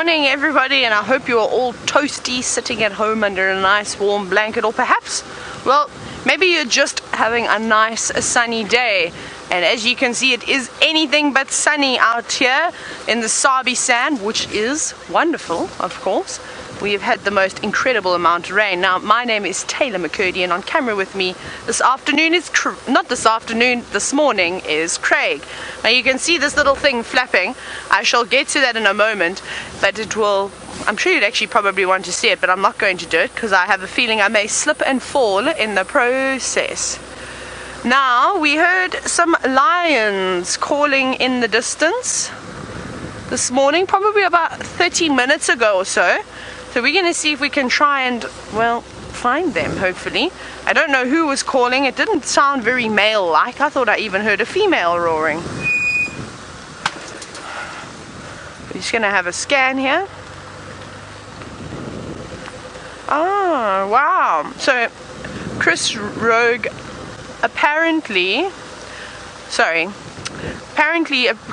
morning, everybody, and I hope you are all toasty, sitting at home under a nice warm blanket, or perhaps, well, maybe you're just having a nice sunny day. And as you can see, it is anything but sunny out here in the Sabi sand, which is wonderful, of course. We have had the most incredible amount of rain. Now, my name is Taylor McCurdy, and on camera with me this morning is Craig. Now, you can see this little thing flapping. I shall get to that in a moment, but it will, I'm sure you'd actually probably want to see it, but I'm not going to do it because I have a feeling I may slip and fall in the process. Now, we heard some lions calling in the distance this morning, probably about 30 minutes ago or so. So we're going to see if we can try and, well, find them, hopefully. I don't know who was calling. It didn't sound very male-like. I thought I even heard a female roaring. We're just going to have a scan here. Oh, wow. So, Chris Rogue, apparently,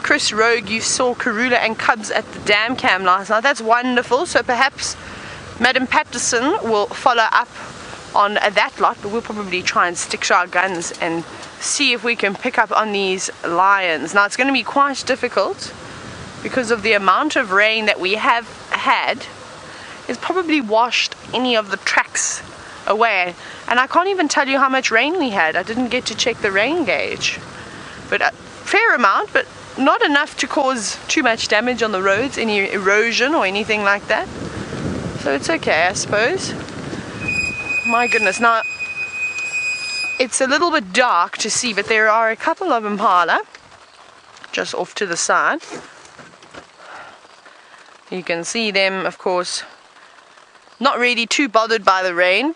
Chris Rogue, you saw Karula and cubs at the dam cam last night. That's wonderful. So perhaps Madam Patterson will follow up on that lot, but we'll probably try and stick to our guns and see if we can pick up on these lions. Now, it's going to be quite difficult because of the amount of rain that we have had. It's probably washed any of the tracks away, and I can't even tell you how much rain we had. I didn't get to check the rain gauge, but a fair amount, but not enough to cause too much damage on the roads, any erosion or anything like that. So it's okay, I suppose. My goodness. Now, it's a little bit dark to see, but there are a couple of Impala just off to the side. You can see them, of course, not really too bothered by the rain.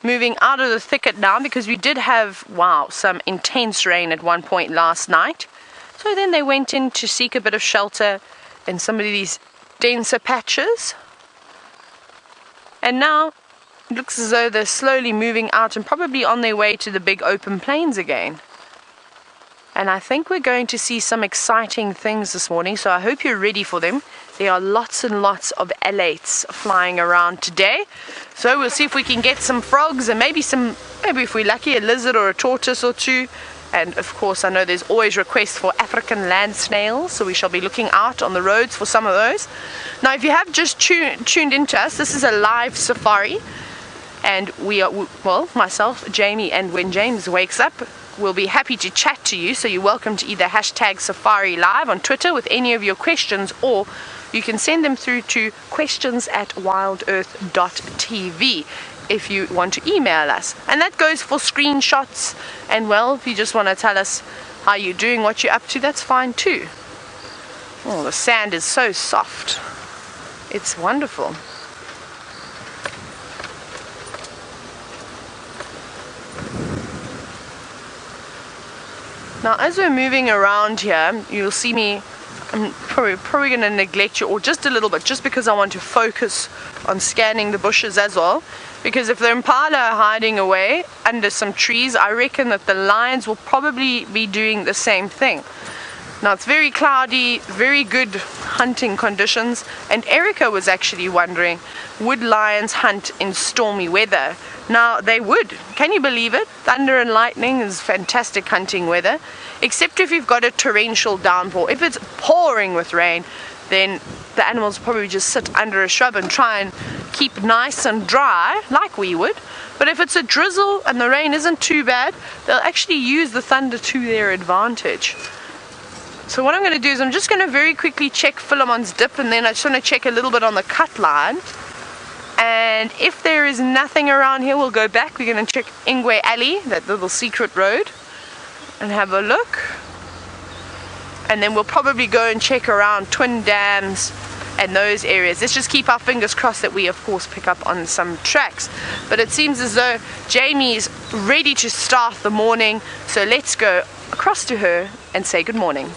Moving out of the thicket now, because we did have, wow, some intense rain at one point last night. So then they went in to seek a bit of shelter in some of these denser patches. And now it looks as though they're slowly moving out and probably on their way to the big open plains again. And I think we're going to see some exciting things this morning, so I hope you're ready for them. There are lots and lots of Owlets flying around today. So we'll see if we can get some frogs and maybe if we're lucky, a lizard or a tortoise or two. And of course, I know there's always requests for African land snails, so we shall be looking out on the roads for some of those. Now, if you have just tuned into us, this is a live safari. And we are, well, myself, Jamie, and when James wakes up, we'll be happy to chat to you. So you're welcome to either hashtag Safari Live on Twitter with any of your questions, or you can send them through to questions@WildEarthTV if you want to email us. And that goes for screenshots. And, well, if you just want to tell us how you're doing, what you're up to, that's fine too. Oh, the sand is so soft. It's wonderful. Now, as we're moving around here, you'll see me, I'm probably going to neglect you, or just a little bit, just because I want to focus on scanning the bushes as well. Because if the Impala are hiding away under some trees, I reckon that the lions will probably be doing the same thing. Now, it's very cloudy, very good hunting conditions, and Erica was actually wondering, would lions hunt in stormy weather? Now, they would. Can you believe it? Thunder and lightning is fantastic hunting weather, except if you've got a torrential downpour. If it's pouring with rain, then the animals probably just sit under a shrub and try and keep nice and dry, like we would. But if it's a drizzle and the rain isn't too bad, they'll actually use the thunder to their advantage. So what I'm going to do is I'm just going to very quickly check Philemon's dip, and then I just want to check a little bit on the cut line. And if there is nothing around here, we'll go back. We're going to check Ingwe Alley, that little secret road, and have a look. And then we'll probably go and check around Twin Dams and those areas. Let's just keep our fingers crossed that we, of course, pick up on some tracks. But it seems as though Jamie's ready to start the morning. So let's go across to her and say good morning.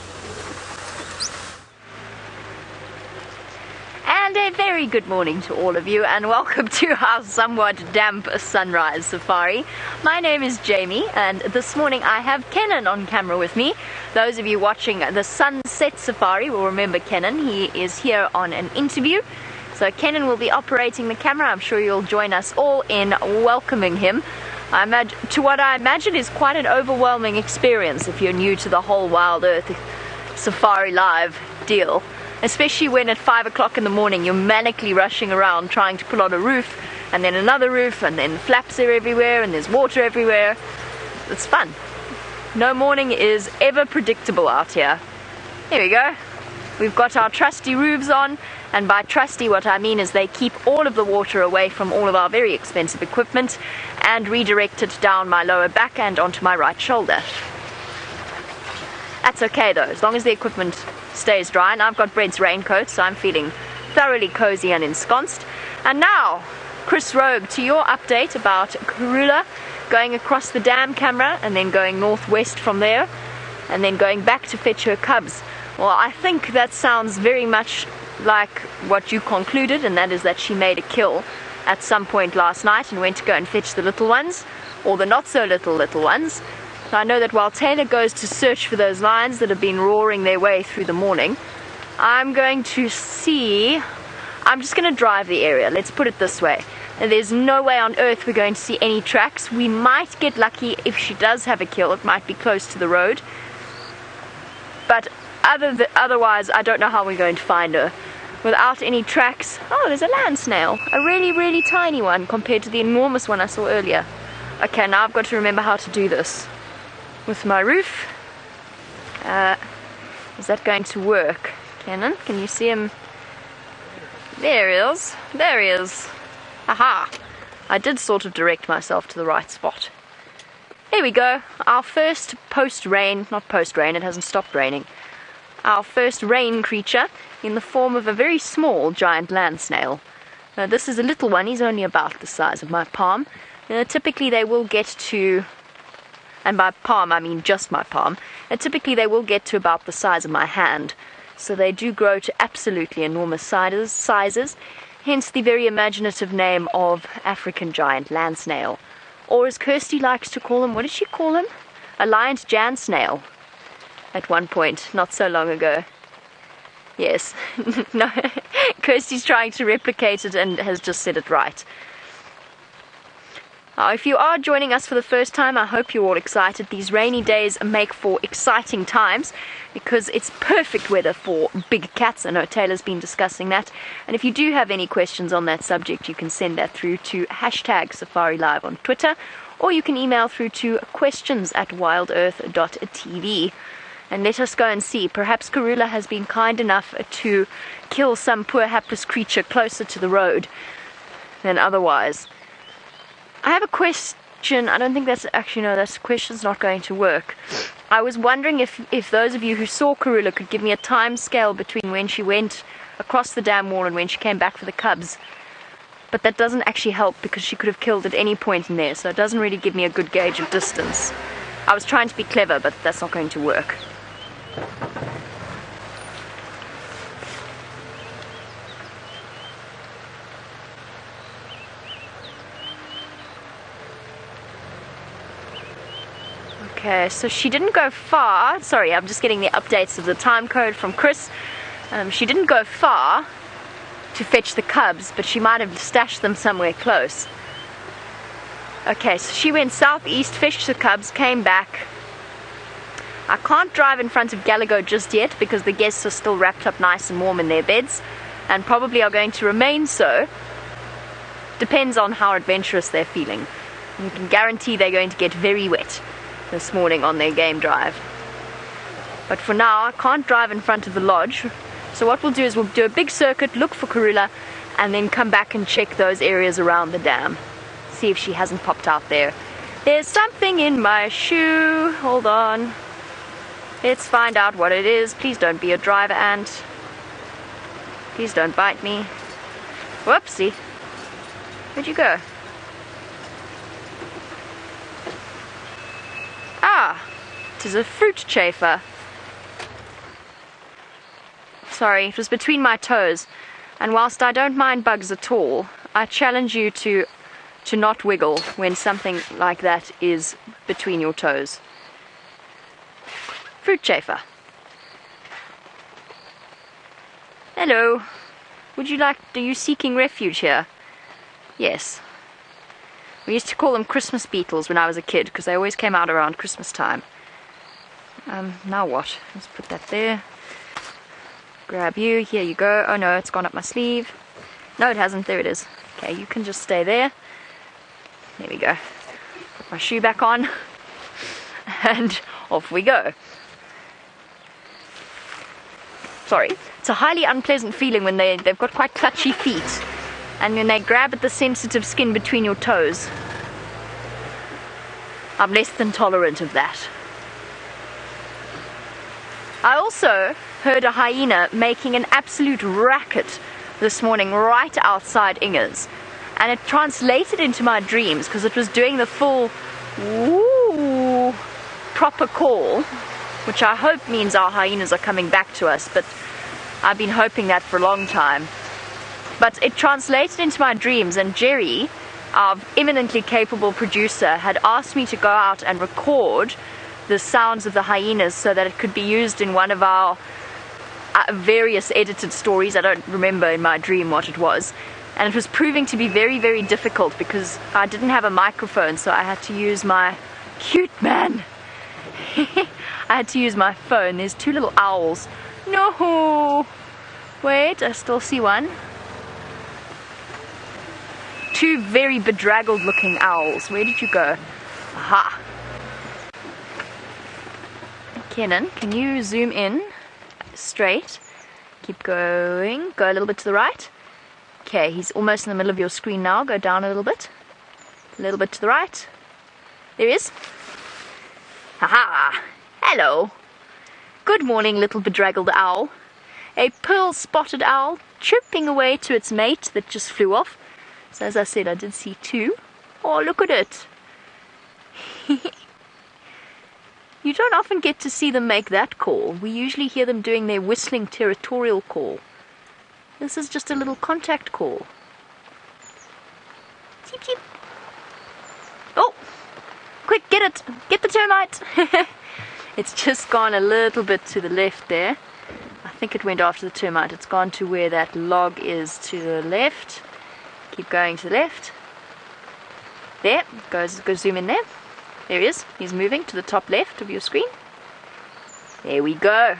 And a very good morning to all of you, and welcome to our somewhat damp sunrise safari. My name is Jamie, and this morning I have Kenan on camera with me. Those of you watching the sunset safari will remember Kenan. He is here on an interview. So Kenan will be operating the camera. I'm sure you'll join us all in welcoming him to what I imagine is quite an overwhelming experience if you're new to the whole Wild Earth Safari Live deal. Especially when at 5 o'clock in the morning you're manically rushing around trying to put on a roof, and then another roof, and then flaps are everywhere, and there's water everywhere. It's fun. No morning is ever predictable out here. Here we go. We've got our trusty roofs on, and by trusty what I mean is they keep all of the water away from all of our very expensive equipment and redirect it down my lower back and onto my right shoulder. That's okay though, as long as the equipment stays dry, and I've got Brett's raincoat, so I'm feeling thoroughly cozy and ensconced. And now, Chris Rogue, to your update about Karula going across the dam camera and then going northwest from there and then going back to fetch her cubs. Well, I think that sounds very much like what you concluded, and that is that she made a kill at some point last night and went to go and fetch the little ones, or the not so little ones. So I know that while Taylor goes to search for those lions that have been roaring their way through the morning, I'm just going to drive the area. Let's put it this way. There's no way on earth we're going to see any tracks. We might get lucky if she does have a kill. It might be close to the road. But otherwise, I don't know how we're going to find her. Without any tracks. Oh, there's a land snail. A really, really tiny one compared to the enormous one I saw earlier. Okay, now I've got to remember how to do this. With my roof. Is that going to work? Kenan, can you see him? There he is. There he is. Aha! I did sort of direct myself to the right spot. Here we go. Our first post-rain, not post-rain, it hasn't stopped raining. Our first rain creature in the form of a very small giant land snail. Now this is a little one. He's only about the size of my palm. Typically they will get to, and by palm I mean just my palm, and typically they will get to about the size of my hand. So they do grow to absolutely enormous sizes, hence the very imaginative name of African giant land snail. Or as Kirsty likes to call him, what did she call him? A liant Jan snail. At one point, not so long ago. Yes, no, Kirsty's trying to replicate it and has just said it right. If you are joining us for the first time, I hope you're all excited. These rainy days make for exciting times because it's perfect weather for big cats. I know Taylor's been discussing that. And if you do have any questions on that subject, you can send that through to #SafariLive on Twitter, or you can email through to questions@WildEarth.TV. And let us go and see. Perhaps Karula has been kind enough to kill some poor hapless creature closer to the road than otherwise. I have a question. I don't think that's actually, no, that question's not going to work. I was wondering if those of you who saw Karula could give me a time scale between when she went across the dam wall and when she came back for the cubs. But that doesn't actually help because she could have killed at any point in there, so it doesn't really give me a good gauge of distance. I was trying to be clever, but that's not going to work. Okay, so she didn't go far. Sorry, I'm just getting the updates of the time code from Chris. She didn't go far to fetch the cubs, but she might have stashed them somewhere close. Okay, so she went southeast, fetched the cubs, came back. I can't drive in front of Gallagher just yet because the guests are still wrapped up nice and warm in their beds and probably are going to remain so. Depends on how adventurous they're feeling. You can guarantee they're going to get very wet this morning on their game drive. But for now, I can't drive in front of the lodge. So what we'll do is we'll do a big circuit, look for Karula, and then come back and check those areas around the dam. See if she hasn't popped out there. There's something in my shoe. Hold on. Let's find out what it is. Please don't be a driver ant. Please don't bite me. Whoopsie. Where'd you go? Ah, it is a fruit chafer. Sorry, it was between my toes. And whilst I don't mind bugs at all, I challenge you to not wiggle when something like that is between your toes. Fruit chafer. Hello. Are you seeking refuge here? Yes. We used to call them Christmas beetles when I was a kid because they always came out around Christmas time. Now what? Let's put that there. Grab you. Here you go. Oh no, it's gone up my sleeve. No, it hasn't. There it is. Okay, you can just stay there. There we go. Put my shoe back on. And off we go. Sorry. It's a highly unpleasant feeling when they've got quite clutchy feet. And when they grab at the sensitive skin between your toes. I'm less than tolerant of that. I also heard a hyena making an absolute racket this morning right outside Inger's. And it translated into my dreams because it was doing the full woo proper call, which I hope means our hyenas are coming back to us, but I've been hoping that for a long time. But it translated into my dreams, and Jerry, our eminently capable producer, had asked me to go out and record the sounds of the hyenas so that it could be used in one of our various edited stories. I don't remember in my dream what it was. And it was proving to be very, very difficult because I didn't have a microphone, so I had to use my cute man. I had to use my phone. There's two little owls. No! Wait, I still see one. Two very bedraggled looking owls. Where did you go? Aha! Kenan, can you zoom in? Straight. Keep going. Go a little bit to the right. Okay, he's almost in the middle of your screen now. Go down a little bit. A little bit to the right. There he is. Haha! Hello! Good morning, little bedraggled owl. A pearl-spotted owl chirping away to its mate that just flew off. So as I said, I did see two. Oh, look at it! You don't often get to see them make that call. We usually hear them doing their whistling territorial call. This is just a little contact call. Cheep, cheep. Oh! Quick, get it! Get the termite! It's just gone a little bit to the left there. I think it went after the termite. It's gone to where that log is to the left. Keep going to the left. There. Go zoom in there. There he is. He's moving to the top left of your screen. There we go.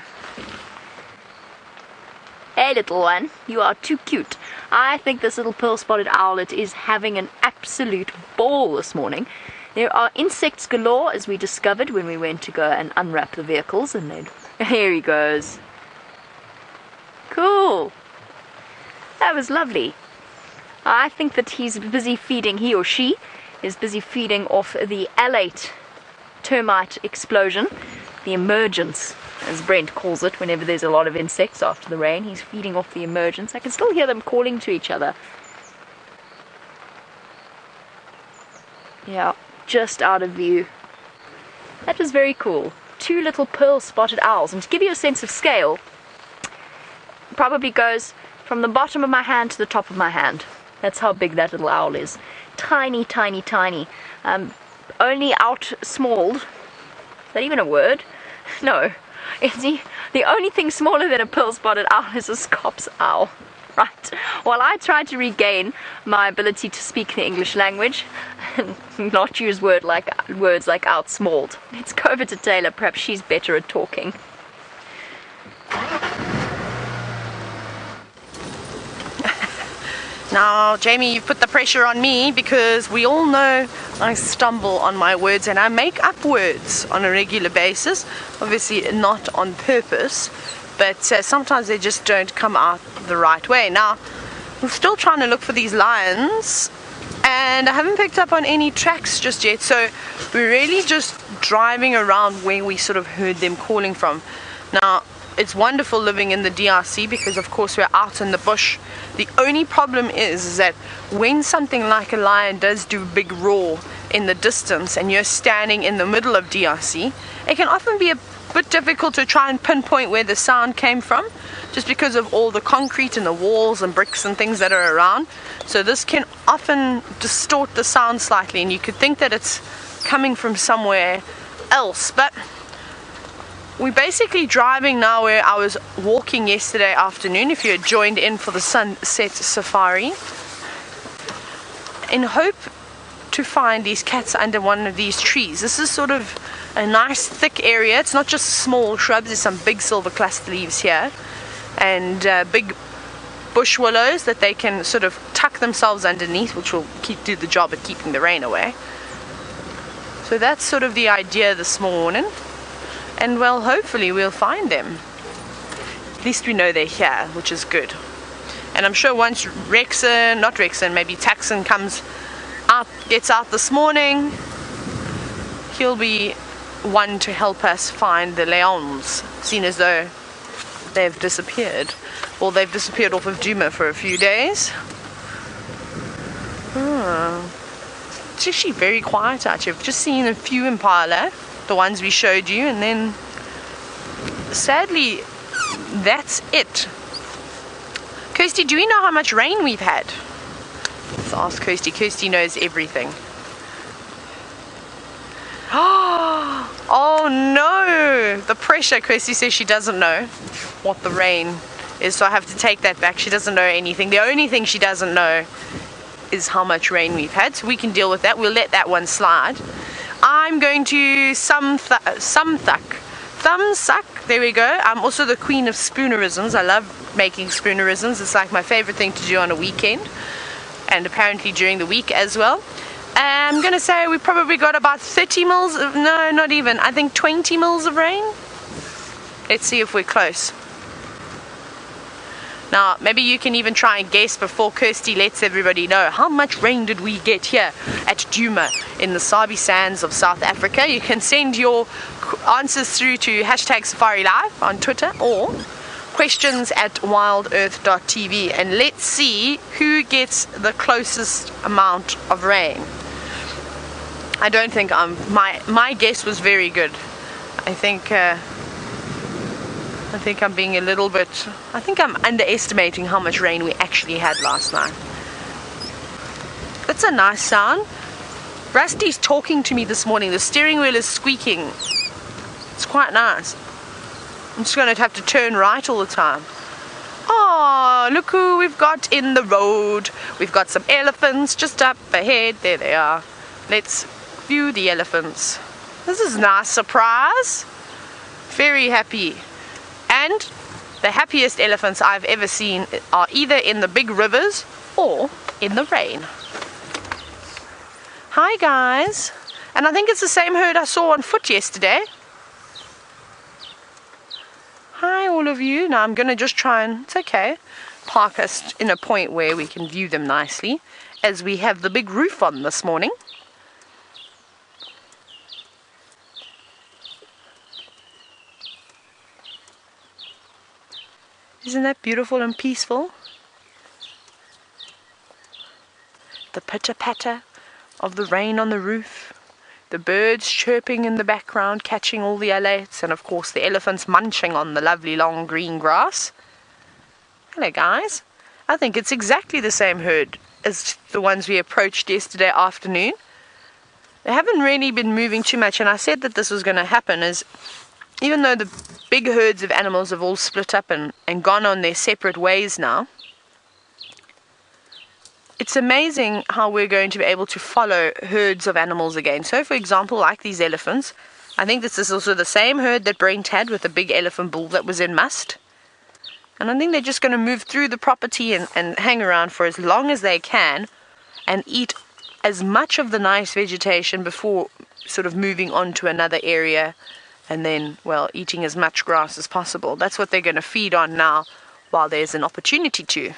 Hey little one, you are too cute. I think this little pearl-spotted owlet is having an absolute ball this morning. There are insects galore, as we discovered when we went to go and unwrap the vehicles, and then here he goes. Cool. That was lovely. I think that he's busy feeding, he or she is busy feeding off the Owlet termite explosion, the emergence, as Brent calls it, whenever there's a lot of insects after the rain. He's feeding off the emergence. I can still hear them calling to each other. Yeah, just out of view. That was very cool. Two little pearl-spotted owls. And to give you a sense of scale, probably goes from the bottom of my hand to the top of my hand. That's how big that little owl is. Tiny, tiny, tiny. Only outsmalled. Is that even a word? No. The only thing smaller than a pearl-spotted owl is a Scops owl. Right. While I try to regain my ability to speak the English language and not use words like outsmalled, let's go over to Taylor. Perhaps she's better at talking. Now, Jamie, you've put the pressure on me because we all know I stumble on my words and I make up words on a regular basis. Obviously not on purpose, but sometimes they just don't come out the right way. Now, I'm still trying to look for these lions and I haven't picked up on any tracks just yet, so we're really just driving around where we sort of heard them calling from. Now, it's wonderful living in the DRC because of course we're out in the bush. The only problem is that when something like a lion does do a big roar in the distance and you're standing in the middle of DRC, it can often be a bit difficult to try and pinpoint where the sound came from. just because of all the concrete and the walls and bricks and things that are around. So this can often distort the sound slightly, and you could think that it's coming from somewhere else, but we're basically driving now where I was walking yesterday afternoon, if you had joined in for the sunset safari, in hope to find these cats under one of these trees. This is sort of a nice thick area. It's not just small shrubs, there's some big silver cluster leaves here and big bush willows that they can sort of tuck themselves underneath, which will do the job at keeping the rain away. So that's sort of the idea this morning, and well, hopefully we'll find them. At least we know they're here, which is good. And I'm sure once maybe Taxon gets out this morning, he'll be one to help us find the Leons, seeing as though they've disappeared. Well, they've disappeared off of Djuma for a few days. It's actually very quiet out here. I've just seen a few Impala, the ones we showed you, and then sadly that's it. Kirsty, do we know how much rain we've had? Let's ask Kirsty. Kirsty knows everything. Oh no! The pressure. Kirsty says she doesn't know what the rain is, so I have to take that back. She doesn't know anything. The only thing she doesn't know is how much rain we've had, so we can deal with that. We'll let that one slide. I'm going to thumbsuck. There we go. I'm also the queen of spoonerisms. I love making spoonerisms. It's like my favorite thing to do on a weekend, and apparently during the week as well. I'm going to say we probably got about 30 mils of, no, not even, I think 20 mils of rain. Let's see if we're close. Now, maybe you can even try and guess before Kirsty lets everybody know. How much rain did we get here at Djuma in the Sabi Sands of South Africa? You can send your answers through to #SafariLive on Twitter or questions@WildEarthTV, and let's see who gets the closest amount of rain. I don't think my guess was very good. I think I'm being a little bit, I think I'm underestimating how much rain we actually had last night. That's a nice sound. Rusty's talking to me this morning. The steering wheel is squeaking. It's quite nice. I'm just going to have to turn right all the time. Oh, look who we've got in the road. We've got some elephants just up ahead. There they are. Let's view the elephants. This is a nice surprise. Very happy. And the happiest elephants I've ever seen are either in the big rivers or in the rain. Hi guys. And I think it's the same herd I saw on foot yesterday. Hi all of you. Now I'm going to just try and, it's okay, park us in a point where we can view them nicely, as we have the big roof on this morning. Isn't that beautiful and peaceful? The pitter-patter of the rain on the roof, the birds chirping in the background, catching all the owlets, and of course the elephants munching on the lovely long green grass. Hello guys. I think it's exactly the same herd as the ones we approached yesterday afternoon. They haven't really been moving too much, and I said that this was going to happen, is even though the big herds of animals have all split up and gone on their separate ways now, it's amazing how we're going to be able to follow herds of animals again. So for example, like these elephants, I think this is also the same herd that Brent had with the big elephant bull that was in must. And I think they're just going to move through the property and hang around for as long as they can and eat as much of the nice vegetation before sort of moving on to another area, and then, well, eating as much grass as possible. That's what they're going to feed on now while there's an opportunity to.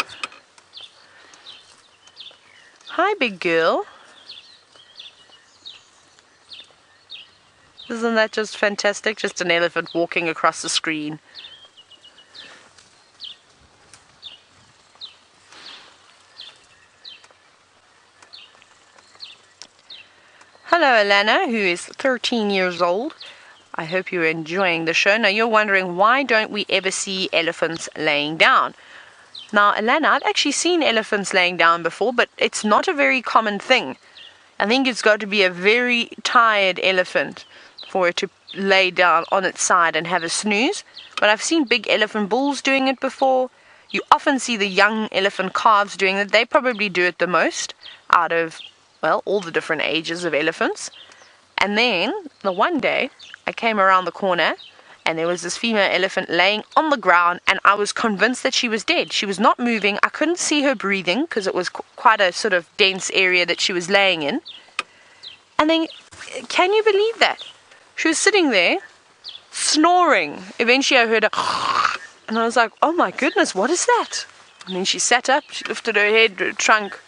Hi, big girl. Isn't that just fantastic? Just an elephant walking across the screen. Hello, Alana, who is 13 years old. I hope you're enjoying the show. Now you're wondering, why don't we ever see elephants laying down? Now, Alana, I've actually seen elephants laying down before, but it's not a very common thing. I think it's got to be a very tired elephant for it to lay down on its side and have a snooze. But I've seen big elephant bulls doing it before. You often see the young elephant calves doing it. They probably do it the most out of, well, all the different ages of elephants. And then, the one day, I came around the corner and there was this female elephant laying on the ground, and I was convinced that she was dead. She was not moving. I couldn't see her breathing because it was quite a sort of dense area that she was laying in. And then, can you believe that? She was sitting there, snoring. Eventually I heard a and I was like, oh my goodness, what is that? And then she sat up, she lifted her head, her trunk,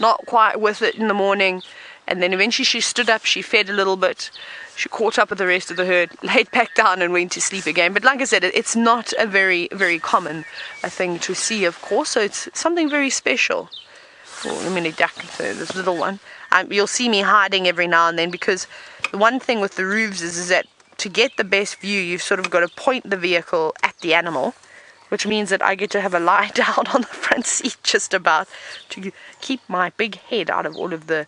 not quite with it in the morning. And then eventually she stood up, she fed a little bit, she caught up with the rest of the herd, laid back down and went to sleep again. But like I said, it's not a very, very common thing to see, of course, so it's something very special. Oh, let me duck this little one. You'll see me hiding every now and then, because the one thing with the roofs is that to get the best view, you've sort of got to point the vehicle at the animal, which means that I get to have a lie down on the front seat just about to keep my big head out of the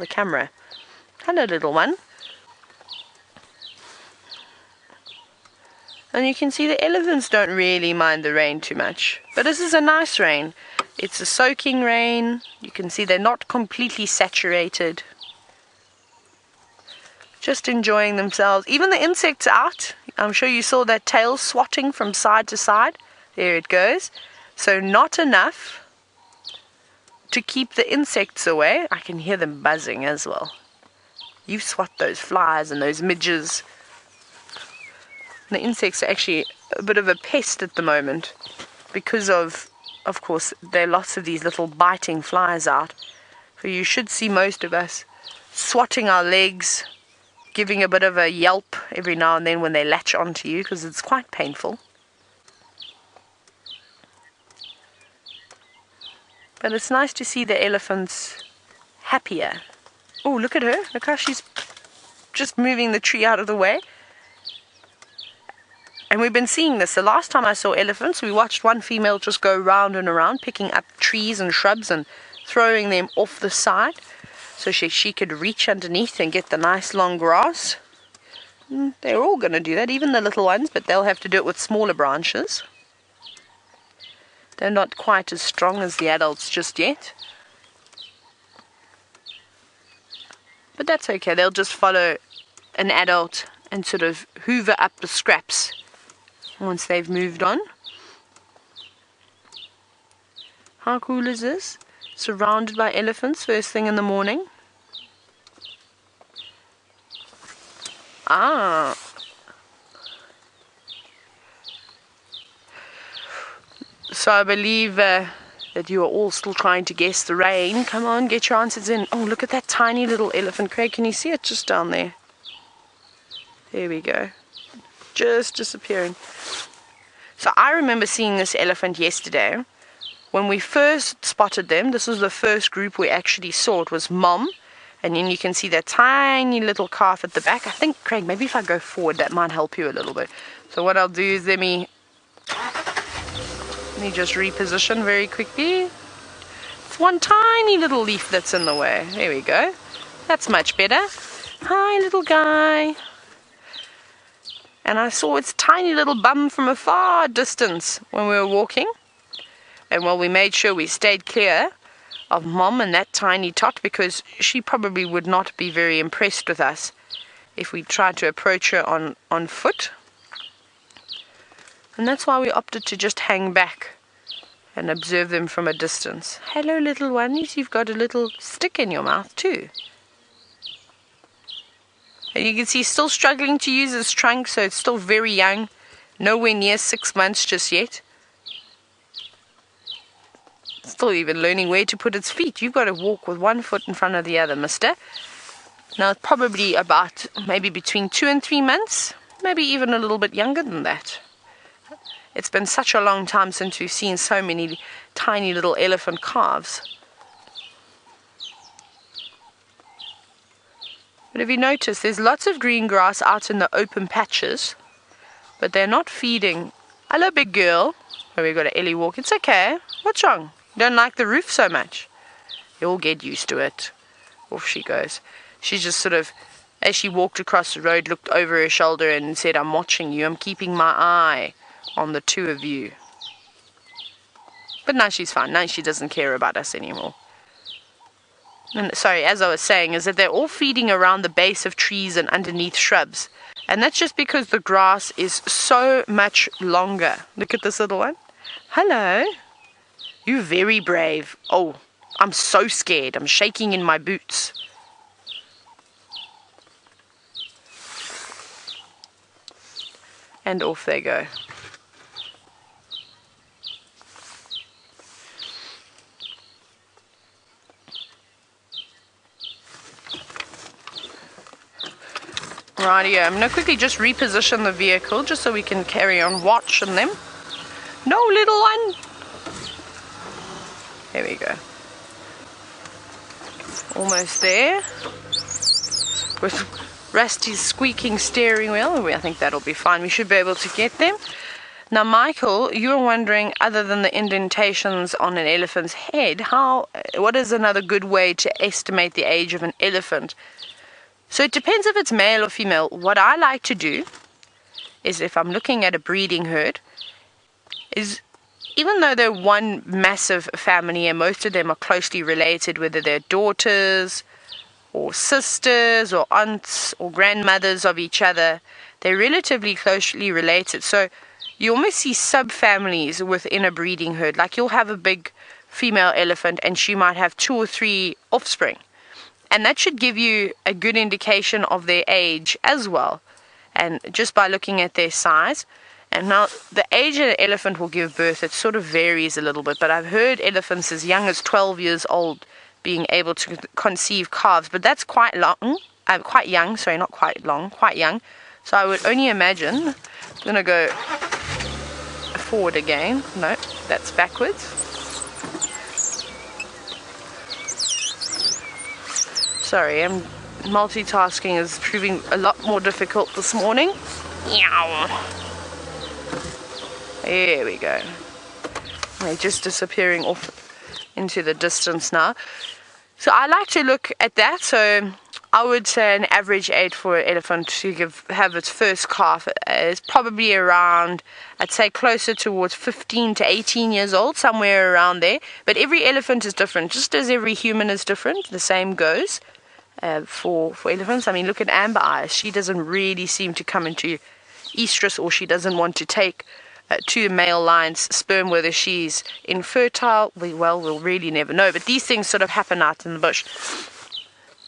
camera. Hello, little one. And you can see the elephants don't really mind the rain too much. But this is a nice rain. It's a soaking rain. You can see they're not completely saturated. Just enjoying themselves. Even the insects are out. I'm sure you saw that tail swatting from side to side. There it goes. So not enough to keep the insects away. I can hear them buzzing as well. You swat those flies and those midges. The insects are actually a bit of a pest at the moment because of course, there are lots of these little biting flies out. So you should see most of us swatting our legs, giving a bit of a yelp every now and then when they latch onto you, because it's quite painful. But it's nice to see the elephants happier. Oh, look at her. Look how she's just moving the tree out of the way. And we've been seeing this. The last time I saw elephants, we watched one female just go round and around, picking up trees and shrubs and throwing them off the side, so she could reach underneath and get the nice long grass. They're all going to do that, even the little ones, but they'll have to do it with smaller branches. They're not quite as strong as the adults just yet. But that's okay. They'll just follow an adult and sort of hoover up the scraps once they've moved on. How cool is this? Surrounded by elephants first thing in the morning. So I believe that you are all still trying to guess the rain. Come on, get your answers in. Oh, look at that tiny little elephant. Craig, can you see it just down there? There we go. Just disappearing. So I remember seeing this elephant yesterday. When we first spotted them, this was the first group we actually saw. It was Mom, and then you can see that tiny little calf at the back. I think, Craig, maybe if I go forward, that might help you a little bit. So what I'll do is let me just reposition very quickly. It's one tiny little leaf that's in the way. There we go. That's much better. Hi, little guy. And I saw its tiny little bum from a far distance when we were walking. And well, we made sure we stayed clear of Mom and that tiny tot, because she probably would not be very impressed with us if we tried to approach her on foot. And that's why we opted to just hang back and observe them from a distance. Hello, little ones. You've got a little stick in your mouth too. And you can see he's still struggling to use his trunk, so it's still very young. Nowhere near 6 months just yet. Still even learning where to put its feet. You've got to walk with one foot in front of the other, mister. Now it's probably about maybe between 2 and 3 months. Maybe even a little bit younger than that. It's been such a long time since we've seen so many tiny little elephant calves. But if you notice, there's lots of green grass out in the open patches, but they're not feeding. Hello, big girl. Oh, we got an Ellie walk. It's okay. What's wrong? You don't like the roof so much? You'll get used to it. Off she goes. She just sort of, as she walked across the road, looked over her shoulder and said, I'm watching you. I'm keeping my eye on the two of you. But now she's fine. Now she doesn't care about us anymore. And sorry, as I was saying, is that they're all feeding around the base of trees and underneath shrubs. And that's just because the grass is so much longer. Look at this little one. Hello. You're very brave. Oh, I'm so scared. I'm shaking in my boots. And off they go. Rightio, I'm going to quickly just reposition the vehicle just so we can carry on watching them. No, little one. There we go. Almost there. With Rusty's squeaking steering wheel, I think that'll be fine. We should be able to get them. Now, Michael, you were wondering, other than the indentations on an elephant's head, what is another good way to estimate the age of an elephant? So it depends if it's male or female. What I like to do is, if I'm looking at a breeding herd, is even though they're one massive family and most of them are closely related, whether they're daughters or sisters or aunts or grandmothers of each other, they're relatively closely related. So you almost see subfamilies within a breeding herd. Like you'll have a big female elephant and she might have 2 or 3 offspring. And that should give you a good indication of their age as well. And just by looking at their size. And now the age of an elephant will give birth, it sort of varies a little bit. But I've heard elephants as young as 12 years old being able to conceive calves. But that's quite long. Quite young. Sorry, not quite long. Quite young. So I would only imagine. I'm going to go forward again. No, that's backwards. Sorry, multitasking is proving a lot more difficult this morning. There we go. They're just disappearing off into the distance now. So I like to look at that. So I would say an average age for an elephant to have its first calf is probably around, I'd say closer towards 15 to 18 years old, somewhere around there. But every elephant is different, just as every human is different. The same goes. For elephants. I mean, look at Amber Eyes. She doesn't really seem to come into estrus, or she doesn't want to take to the male lion's sperm, whether she's infertile. We'll really never know. But these things sort of happen out in the bush.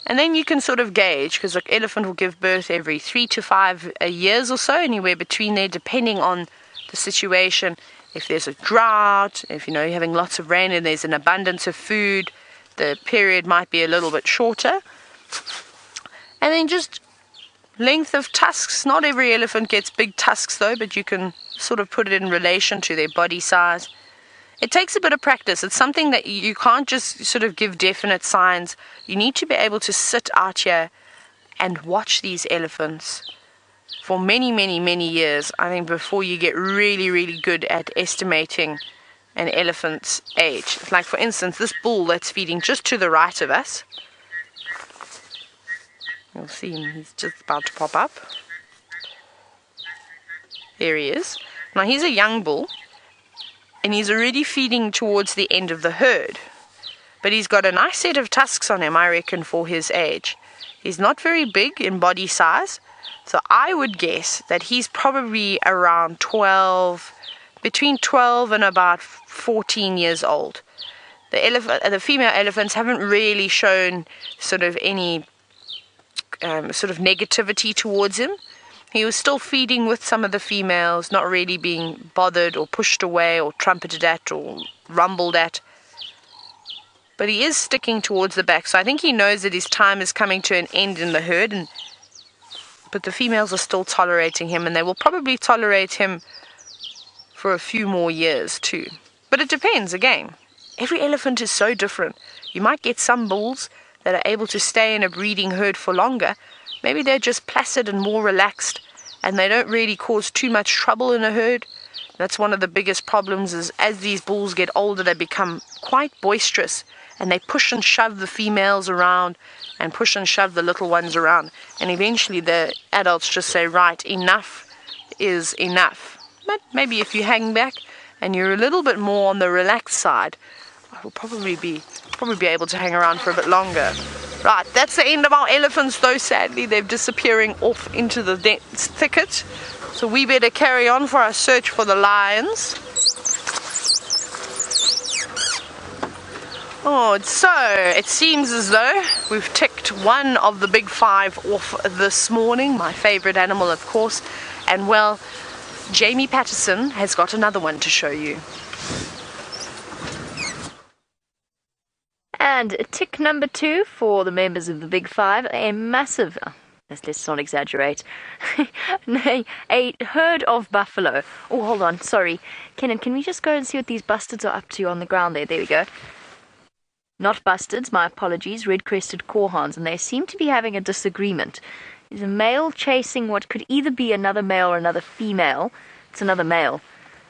And then you can sort of gauge, because an elephant will give birth every 3 to 5 years or so, anywhere between there, depending on the situation. If there's a drought, if you're having lots of rain and there's an abundance of food, the period might be a little bit shorter. And then just length of tusks. Not every elephant gets big tusks though, but you can sort of put it in relation to their body size. It takes a bit of practice. It's something that you can't just sort of give definite signs. You need to be able to sit out here and watch these elephants for many, many, many years, I think, before you get really, really good at estimating an elephant's age. Like, for instance, this bull that's feeding just to the right of us. You'll see him, he's just about to pop up. There he is. Now he's a young bull, and he's already feeding towards the end of the herd. But he's got a nice set of tusks on him, I reckon, for his age. He's not very big in body size, so I would guess that he's probably around between 12 and about 14 years old. The female elephants haven't really shown sort of any sort of negativity towards him. He was still feeding with some of the females, not really being bothered or pushed away or trumpeted at or rumbled at. But he is sticking towards the back, so I think he knows that his time is coming to an end in the herd. But the females are still tolerating him, and they will probably tolerate him for a few more years too. But it depends, again. Every elephant is so different. You might get some bulls that are able to stay in a breeding herd for longer, maybe they're just placid and more relaxed, and they don't really cause too much trouble in a herd. That's one of the biggest problems, is as these bulls get older, they become quite boisterous, and they push and shove the females around and push and shove the little ones around. And eventually the adults just say, right, enough is enough. But maybe if you hang back and you're a little bit more on the relaxed side, you'll probably be able to hang around for a bit longer. Right, that's the end of our elephants, though. Sadly, they're disappearing off into the dense thicket. So we better carry on for our search for the lions. Oh, so it seems as though we've ticked one of the big 5 off this morning. My favorite animal, of course. And well, Jamie Patterson has got another one to show you. And tick number 2 for the members of the Big 5, a massive, let's not exaggerate, a herd of buffalo. Oh, hold on, sorry. Kenan, can we just go and see what these bustards are up to on the ground there? There we go. Not bustards, my apologies, red-crested Korhanns, and they seem to be having a disagreement. There's a male chasing what could either be another male or another female. It's another male.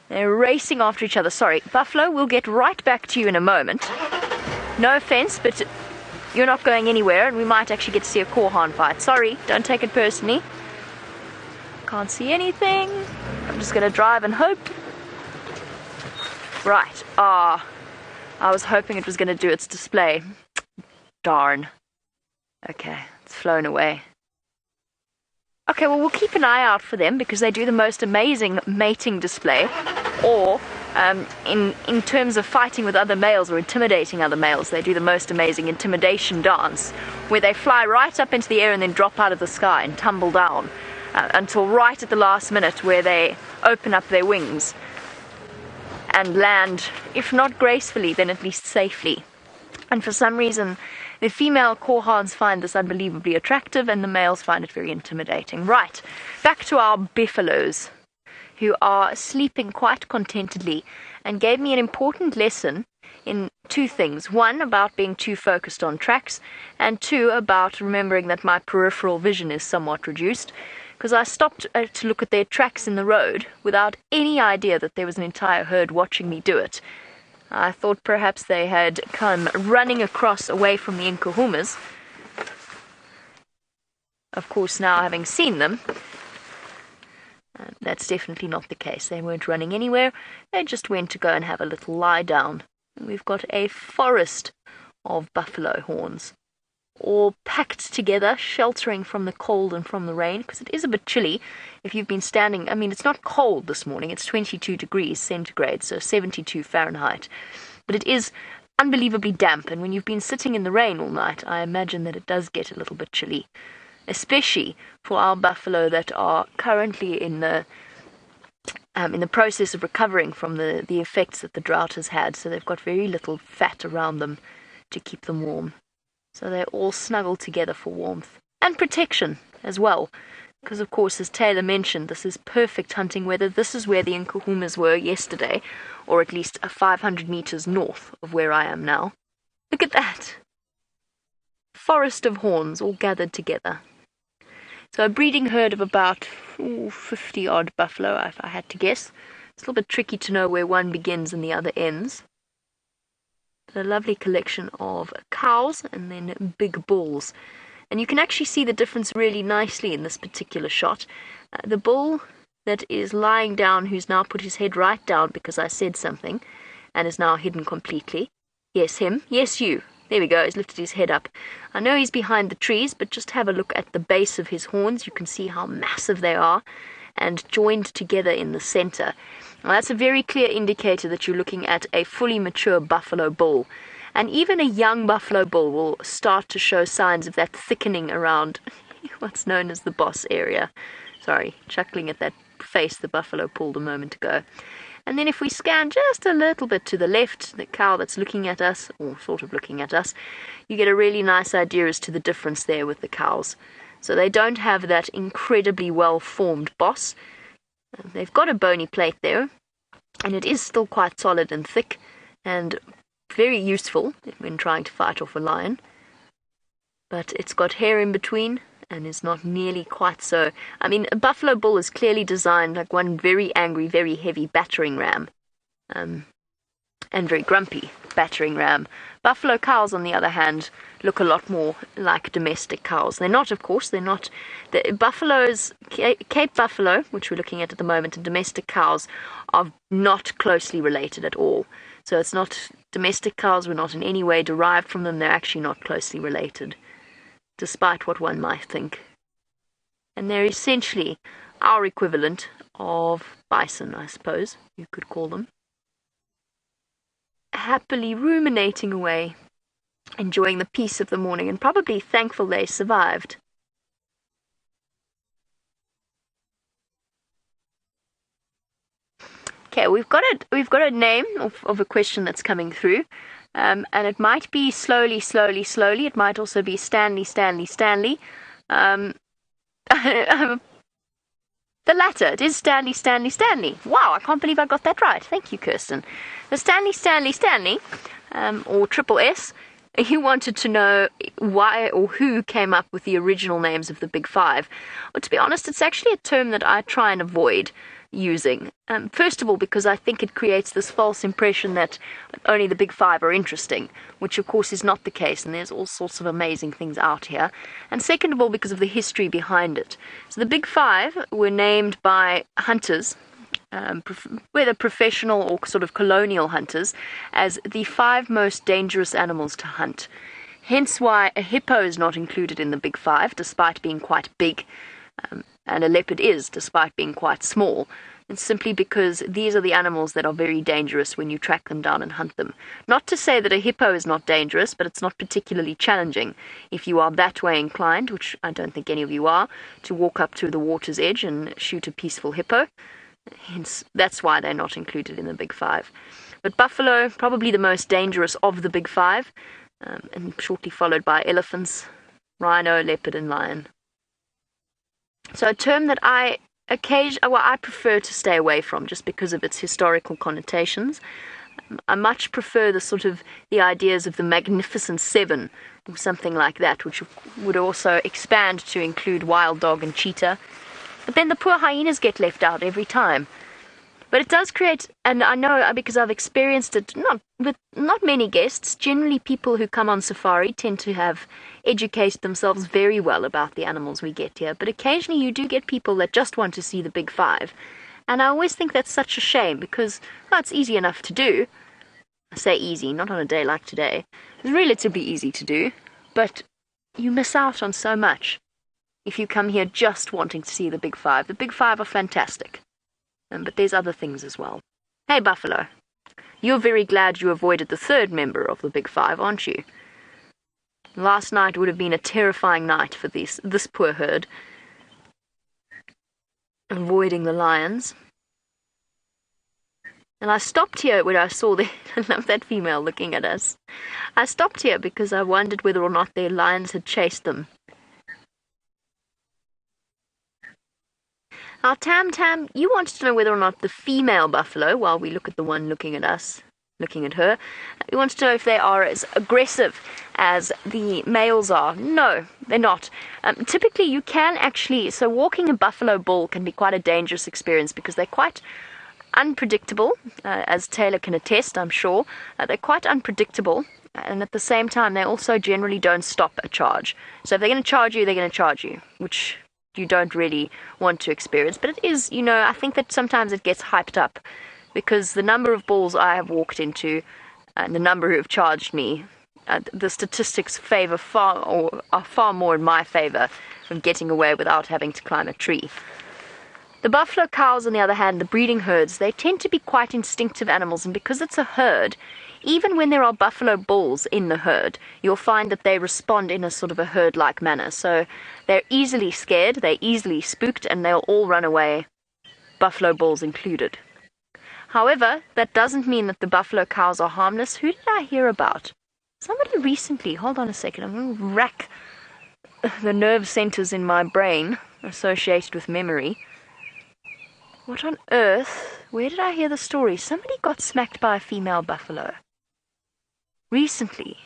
They're racing after each other. Sorry, Buffalo, we'll get right back to you in a moment. No offense, but you're not going anywhere, and we might actually get to see a Korhann fight. Sorry, don't take it personally. Can't see anything. I'm just going to drive and hope. Right. I was hoping it was going to do its display. Darn. Okay, it's flown away. Okay, well, we'll keep an eye out for them because they do the most amazing mating display. Or, in terms of fighting with other males or intimidating other males, they do the most amazing intimidation dance, where they fly right up into the air and then drop out of the sky and tumble down until right at the last minute, where they open up their wings and land, if not gracefully, then at least safely. And for some reason, the female Korhanns find this unbelievably attractive, and the males find it very intimidating. Right, back to our buffaloes, who are sleeping quite contentedly, and gave me an important lesson in 2 things. 1, about being too focused on tracks, and 2, about remembering that my peripheral vision is somewhat reduced, because I stopped to look at their tracks in the road without any idea that there was an entire herd watching me do it. I thought perhaps they had come running across away from the Nkuhumas. Of course, now having seen them, that's definitely not the case. They weren't running anywhere. They just went to go and have a little lie down. And we've got a forest of buffalo horns, all packed together, sheltering from the cold and from the rain, because it is a bit chilly. If you've been standing, I mean, it's not cold this morning. It's 22 degrees centigrade, so 72 Fahrenheit. But it is unbelievably damp, and when you've been sitting in the rain all night, I imagine that it does get a little bit chilly, especially for our buffalo that are currently in the process of recovering from the effects that the drought has had. So they've got very little fat around them to keep them warm. So they're all snuggled together for warmth and protection as well. Because, of course, as Taylor mentioned, this is perfect hunting weather. This is where the Nkuhumas were yesterday, or at least 500 meters north of where I am now. Look at that. Forest of horns all gathered together. So a breeding herd of about 50-odd buffalo, if I had to guess. It's a little bit tricky to know where one begins and the other ends. But a lovely collection of cows and then big bulls. And you can actually see the difference really nicely in this particular shot. The bull that is lying down, who's now put his head right down because I said something, and is now hidden completely. Yes, him. Yes, you. There we go. He's lifted his head up. I know he's behind the trees, but just have a look at the base of his horns. You can see how massive they are and joined together in the center. Now, that's a very clear indicator that you're looking at a fully mature buffalo bull. And even a young buffalo bull will start to show signs of that thickening around what's known as the boss area. Sorry, chuckling at that face the buffalo pulled a moment ago. And then if we scan just a little bit to the left, the cow that's looking at us, or sort of looking at us, you get a really nice idea as to the difference there with the cows. So they don't have that incredibly well-formed boss. They've got a bony plate there, and it is still quite solid and thick, and very useful when trying to fight off a lion. But it's got hair in between, and is not nearly quite so. I mean, a buffalo bull is clearly designed like one very angry, very heavy battering ram, and very grumpy battering ram. Buffalo cows, on the other hand, look a lot more like domestic cows. They're not, of course, they're not. The buffaloes, Cape buffalo, which we're looking at the moment, and domestic cows are not closely related at all. So it's not, domestic cows were not in any way derived from them. They're actually not closely related, despite what one might think. And they're essentially our equivalent of bison, I suppose you could call them. Happily ruminating away, enjoying the peace of the morning, and probably thankful they survived. Okay, we've got a name of a question that's coming through, and it might be slowly. It might also be Stanley. The latter, it is Stanley. Wow, I can't believe I got that right. Thank you, Kirsten. The Stanley, or Triple S, he wanted to know why or who came up with the original names of the Big Five. Well, to be honest, it's actually a term that I try and avoid using. First of all, because I think it creates this false impression that only the Big Five are interesting, which of course is not the case, and there's all sorts of amazing things out here. And second of all, because of the history behind it. So the Big Five were named by hunters, whether professional or sort of colonial hunters, as the 5 most dangerous animals to hunt. Hence why a hippo is not included in the Big Five, despite being quite big, and a leopard is, despite being quite small. It's simply because these are the animals that are very dangerous when you track them down and hunt them. Not to say that a hippo is not dangerous, but it's not particularly challenging if you are that way inclined, which I don't think any of you are, to walk up to the water's edge and shoot a peaceful hippo. Hence, that's why they're not included in the Big Five. But buffalo, probably the most dangerous of the Big Five, and shortly followed by elephants, rhino, leopard, and lion. So a term that I prefer to stay away from just because of its historical connotations. I much prefer the ideas of the Magnificent Seven or something like that, which would also expand to include wild dog and cheetah. But then the poor hyenas get left out every time. But it does create, and I know because I've experienced it, not many guests. Generally, people who come on safari tend to have educated themselves very well about the animals we get here. But occasionally you do get people that just want to see the Big Five. And I always think that's such a shame because, well, it's easy enough to do. I say easy, not on a day like today. It's relatively easy to do, but you miss out on so much if you come here just wanting to see the Big Five. The Big Five are fantastic. But there's other things as well. Hey, Buffalo. You're very glad you avoided the 3rd member of the Big Five, aren't you? Last night would have been a terrifying night for this poor herd. Avoiding the lions. And I stopped here when I saw I love that female looking at us. I stopped here because I wondered whether or not their lions had chased them. Now, Tam, you wanted to know whether or not the female buffalo, while we look at the one looking at us, looking at her, you wanted to know if they are as aggressive as the males are. No, they're not. Typically, you can actually, so walking a buffalo bull can be quite a dangerous experience because they're quite unpredictable, as Taylor can attest, I'm sure. They're quite unpredictable, and at the same time, they also generally don't stop a charge. So if they're going to charge you, they're going to charge you, which you don't really want to experience. But it is, I think that sometimes it gets hyped up because the number of bulls I have walked into and the number who have charged me, the statistics are far more in my favor of getting away without having to climb a tree. The buffalo cows, on the other hand, the breeding herds, they tend to be quite instinctive animals, and because it's a herd, even when there are buffalo bulls in the herd, you'll find that they respond in a sort of a herd-like manner. So they're easily scared, they're easily spooked, and they'll all run away, buffalo bulls included. However, that doesn't mean that the buffalo cows are harmless. Who did I hear about? Somebody recently, hold on a second, I'm going to rack the nerve centers in my brain associated with memory. What on earth? Where did I hear the story? Somebody got smacked by a female buffalo. Recently.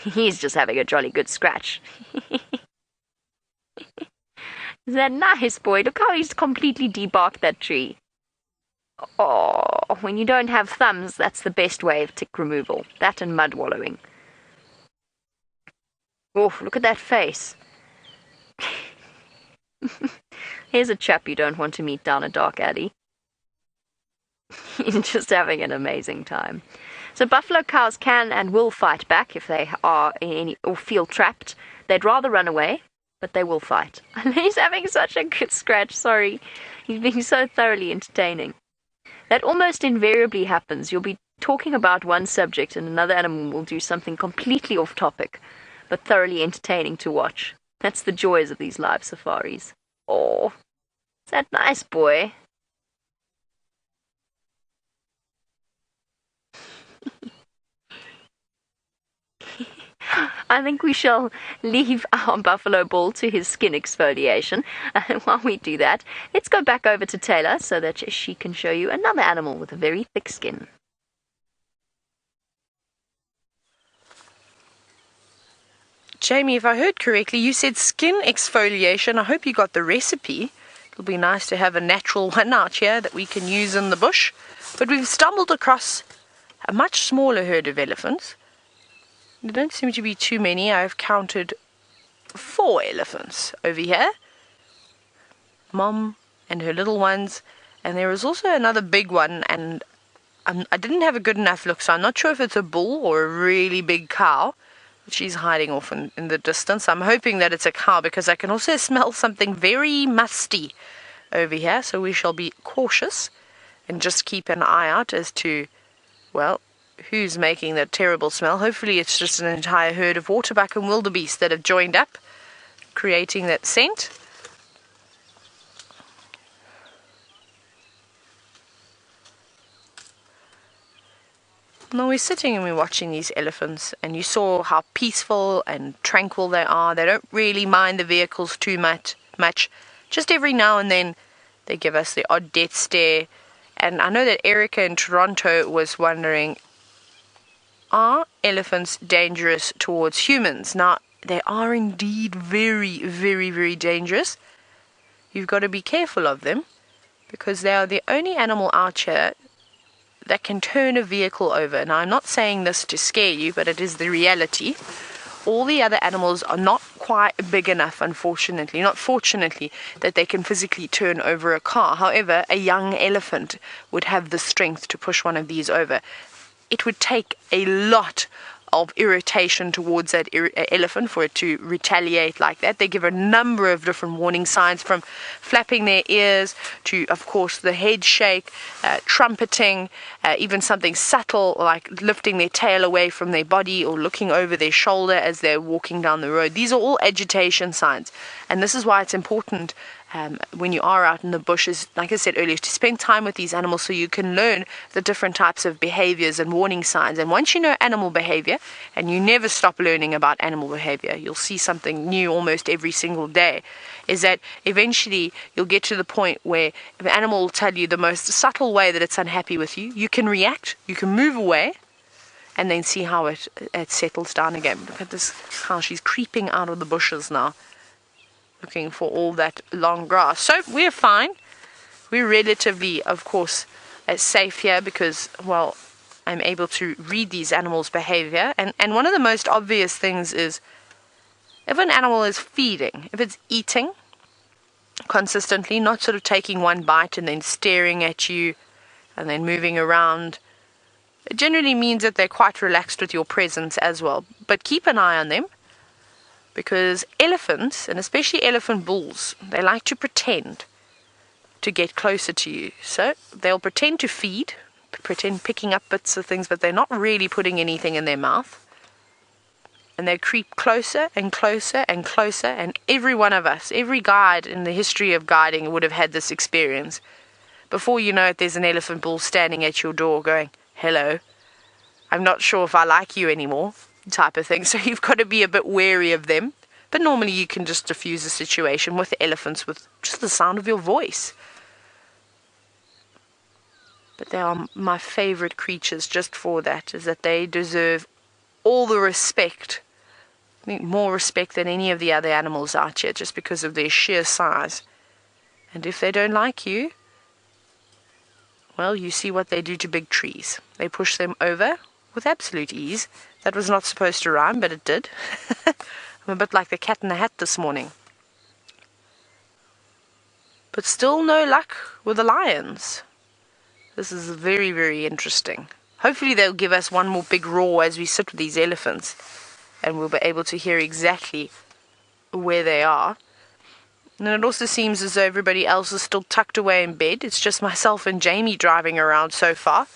He's just having a jolly good scratch. Is that nice, boy? Look how he's completely debarked that tree. Oh, when you don't have thumbs, that's the best way of tick removal. That and mud wallowing. Oh, look at that face. Here's a chap you don't want to meet down a dark alley. He's just having an amazing time. So buffalo cows can and will fight back if they are in any or feel trapped. They'd rather run away, but they will fight. And he's having such a good scratch, sorry. He's being so thoroughly entertaining. That almost invariably happens. You'll be talking about one subject and another animal will do something completely off topic, but thoroughly entertaining to watch. That's the joys of these live safaris. Oh, is that nice, boy? I think we shall leave our buffalo bull to his skin exfoliation. And while we do that, let's go back over to Taylor so that she can show you another animal with a very thick skin. Jamie, if I heard correctly, you said skin exfoliation. I hope you got the recipe. It'll be nice to have a natural one out here that we can use in the bush. But we've stumbled across a much smaller herd of elephants. There don't seem to be too many. I've counted 4 elephants over here. Mom and her little ones. And there is also another big one. And I didn't have a good enough look, so I'm not sure if it's a bull or a really big cow. She's hiding off in the distance. I'm hoping that it's a cow because I can also smell something very musty over here. So we shall be cautious and just keep an eye out as to, well, who's making that terrible smell. Hopefully it's just an entire herd of waterbuck and wildebeest that have joined up, creating that scent. Now we're sitting and we're watching these elephants, and you saw how peaceful and tranquil they are. They don't really mind the vehicles too much. Just every now and then they give us the odd death stare. And I know that Erica in Toronto was wondering, are elephants dangerous towards humans? Now, they are indeed very, very, very dangerous. You've got to be careful of them because they are the only animal out here that can turn a vehicle over. Now, I'm not saying this to scare you, but it is the reality. All the other animals are not quite big enough, unfortunately, not fortunately, that they can physically turn over a car. However, a young elephant would have the strength to push one of these over. It would take a lot of irritation towards that elephant for it to retaliate like that. They give a number of different warning signs, from flapping their ears to, of course, the head shake, trumpeting, even something subtle like lifting their tail away from their body or looking over their shoulder as they're walking down the road. These are all agitation signs, and this is why it's important when you are out in the bushes, like I said earlier, to spend time with these animals so you can learn the different types of behaviors and warning signs. And once you know animal behavior, and you never stop learning about animal behavior, you'll see something new almost every single day, is that eventually you'll get to the point where if an animal will tell you the most subtle way that it's unhappy with you, you can react, you can move away, and then see how it settles down again. Look at this, how she's creeping out of the bushes now, looking for all that long grass. So we're fine. We're relatively, of course, safe here because, well, I'm able to read these animals' behavior. And one of the most obvious things is if an animal is feeding, if it's eating consistently, not sort of taking one bite and then staring at you and then moving around, it generally means that they're quite relaxed with your presence as well. But keep an eye on them, because elephants, and especially elephant bulls, they like to pretend to get closer to you. So they'll pretend to feed, pretend picking up bits of things, but they're not really putting anything in their mouth. And they creep closer and closer and closer, and every one of us, every guide in the history of guiding would have had this experience. Before you know it, there's an elephant bull standing at your door going, "Hello, I'm not sure if I like you anymore," type of thing. So you've got to be a bit wary of them. But normally you can just diffuse the situation with the elephants with just the sound of your voice. But they are my favorite creatures just for that, is that they deserve all the respect I think more respect than any of the other animals out here, just because of their sheer size. And if they don't like you, well, you see what they do to big trees. They push them over with absolute ease. That was not supposed to rhyme, but it did. I'm a bit like the cat in the hat this morning. But still no luck with the lions. This is very, very interesting. Hopefully they'll give us one more big roar as we sit with these elephants, and we'll be able to hear exactly where they are. And it also seems as though everybody else is still tucked away in bed. It's just myself and Jamie driving around so far,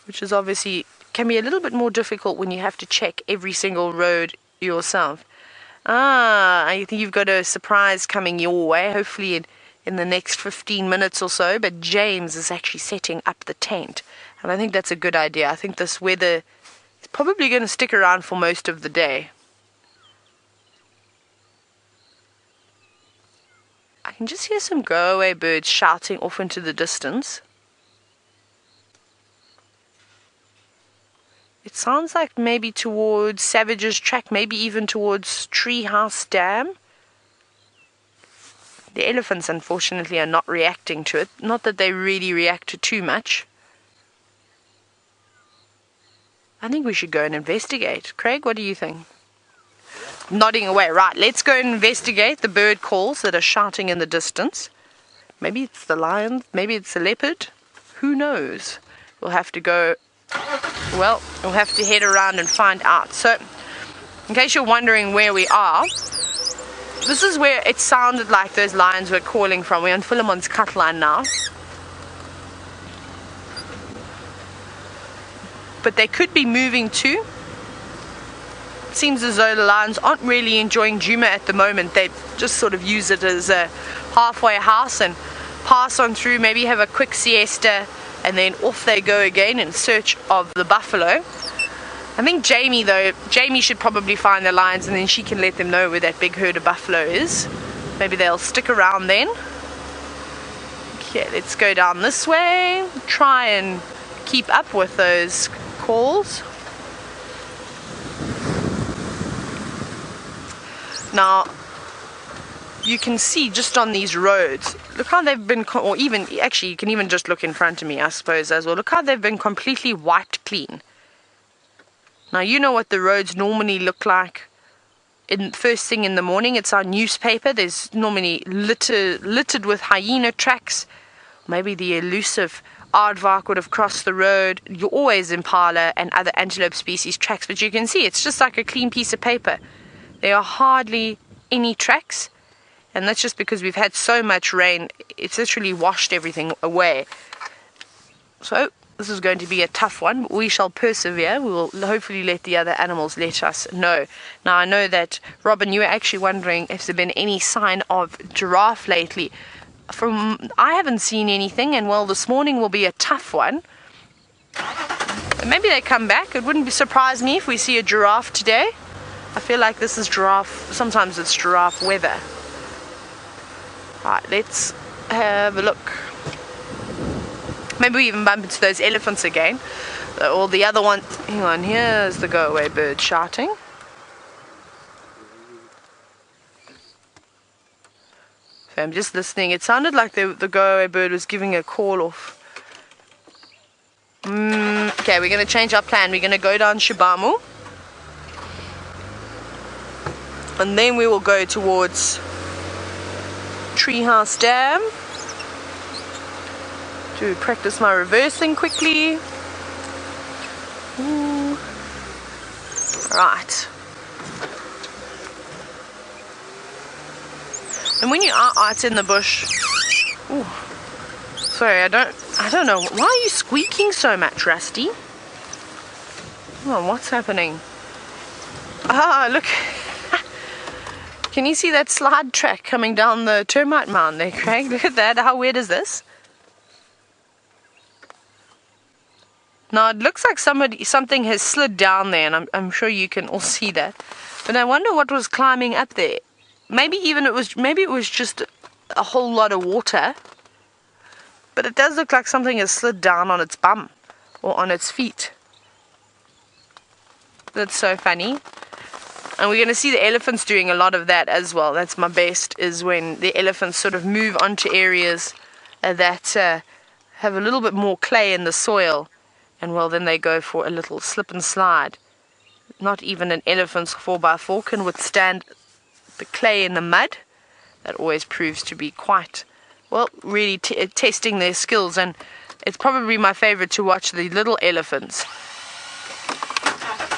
which is obviously can be a little bit more difficult when you have to check every single road yourself. I think you've got a surprise coming your way, hopefully in the next 15 minutes or so. But James is actually setting up the tent, and I think that's a good idea. I think this weather is probably going to stick around for most of the day. I can just hear some go-away birds shouting off into the distance. It sounds like maybe towards Savage's Track, maybe even towards Treehouse Dam. The elephants, unfortunately, are not reacting to it. Not that they really react to too much. I think we should go and investigate. Craig, what do you think? Nodding away. Right, let's go and investigate the bird calls that are shouting in the distance. Maybe it's the lion, maybe it's the leopard. Who knows? We'll have to go, well, we'll have to head around and find out. So, in case you're wondering where we are, this is where it sounded like those lions were calling from. We're on Philemon's cut line now. But they could be moving too. Seems as though the lions aren't really enjoying Djuma at the moment. They just sort of use it as a halfway house and pass on through, maybe have a quick siesta, and then off they go again in search of the buffalo. I think Jamie should probably find the lions, and then she can let them know where that big herd of buffalo is. Maybe they'll stick around then. Okay, let's go down this way, try and keep up with those calls. Now, you can see just on these roads, look how they've been, or even, actually, you can even just look in front of me, I suppose, as well. Look how they've been completely wiped clean. Now, you know what the roads normally look like first thing in the morning. It's our newspaper. There's normally littered with hyena tracks. Maybe the elusive aardvark would have crossed the road. You're always Impala and other antelope species tracks, but you can see it's just like a clean piece of paper. There are hardly any tracks, and that's just because we've had so much rain. It's literally washed everything away. So this is going to be a tough one, but we shall persevere. We will hopefully let the other animals let us know. Now, I know that, Robin, you were actually wondering if there's been any sign of giraffe lately. I haven't seen anything, and well, this morning will be a tough one. Maybe they come back. It wouldn't surprise me if we see a giraffe today. I feel like this is giraffe, sometimes it's giraffe weather. Right, let's have a look. Maybe we even bump into those elephants again. Or the other one. Hang on, here's the go-away bird shouting. So I'm just listening. It sounded like the go-away bird was giving a call off. Okay, we're going to change our plan. We're going to go down Shabamu. And then we will go towards Treehouse Dam to practice my reversing quickly. Right. And when you are out in the bush, sorry, I don't know. Why are you squeaking so much, Rusty? Oh, what's happening? Ah, look. Can you see that slide track coming down the termite mound there, Craig? Look at that. How weird is this? Now, it looks like something has slid down there, and I'm sure you can all see that. But I wonder what was climbing up there. Maybe it was just a whole lot of water. But it does look like something has slid down on its bum or on its feet. That's so funny. And we're going to see the elephants doing a lot of that as well. That's my best, is when the elephants sort of move onto areas that have a little bit more clay in the soil. And well, then they go for a little slip and slide. Not even an elephant's 4x4 can withstand the clay in the mud. That always proves to be quite, well, really testing their skills. And it's probably my favorite to watch the little elephants,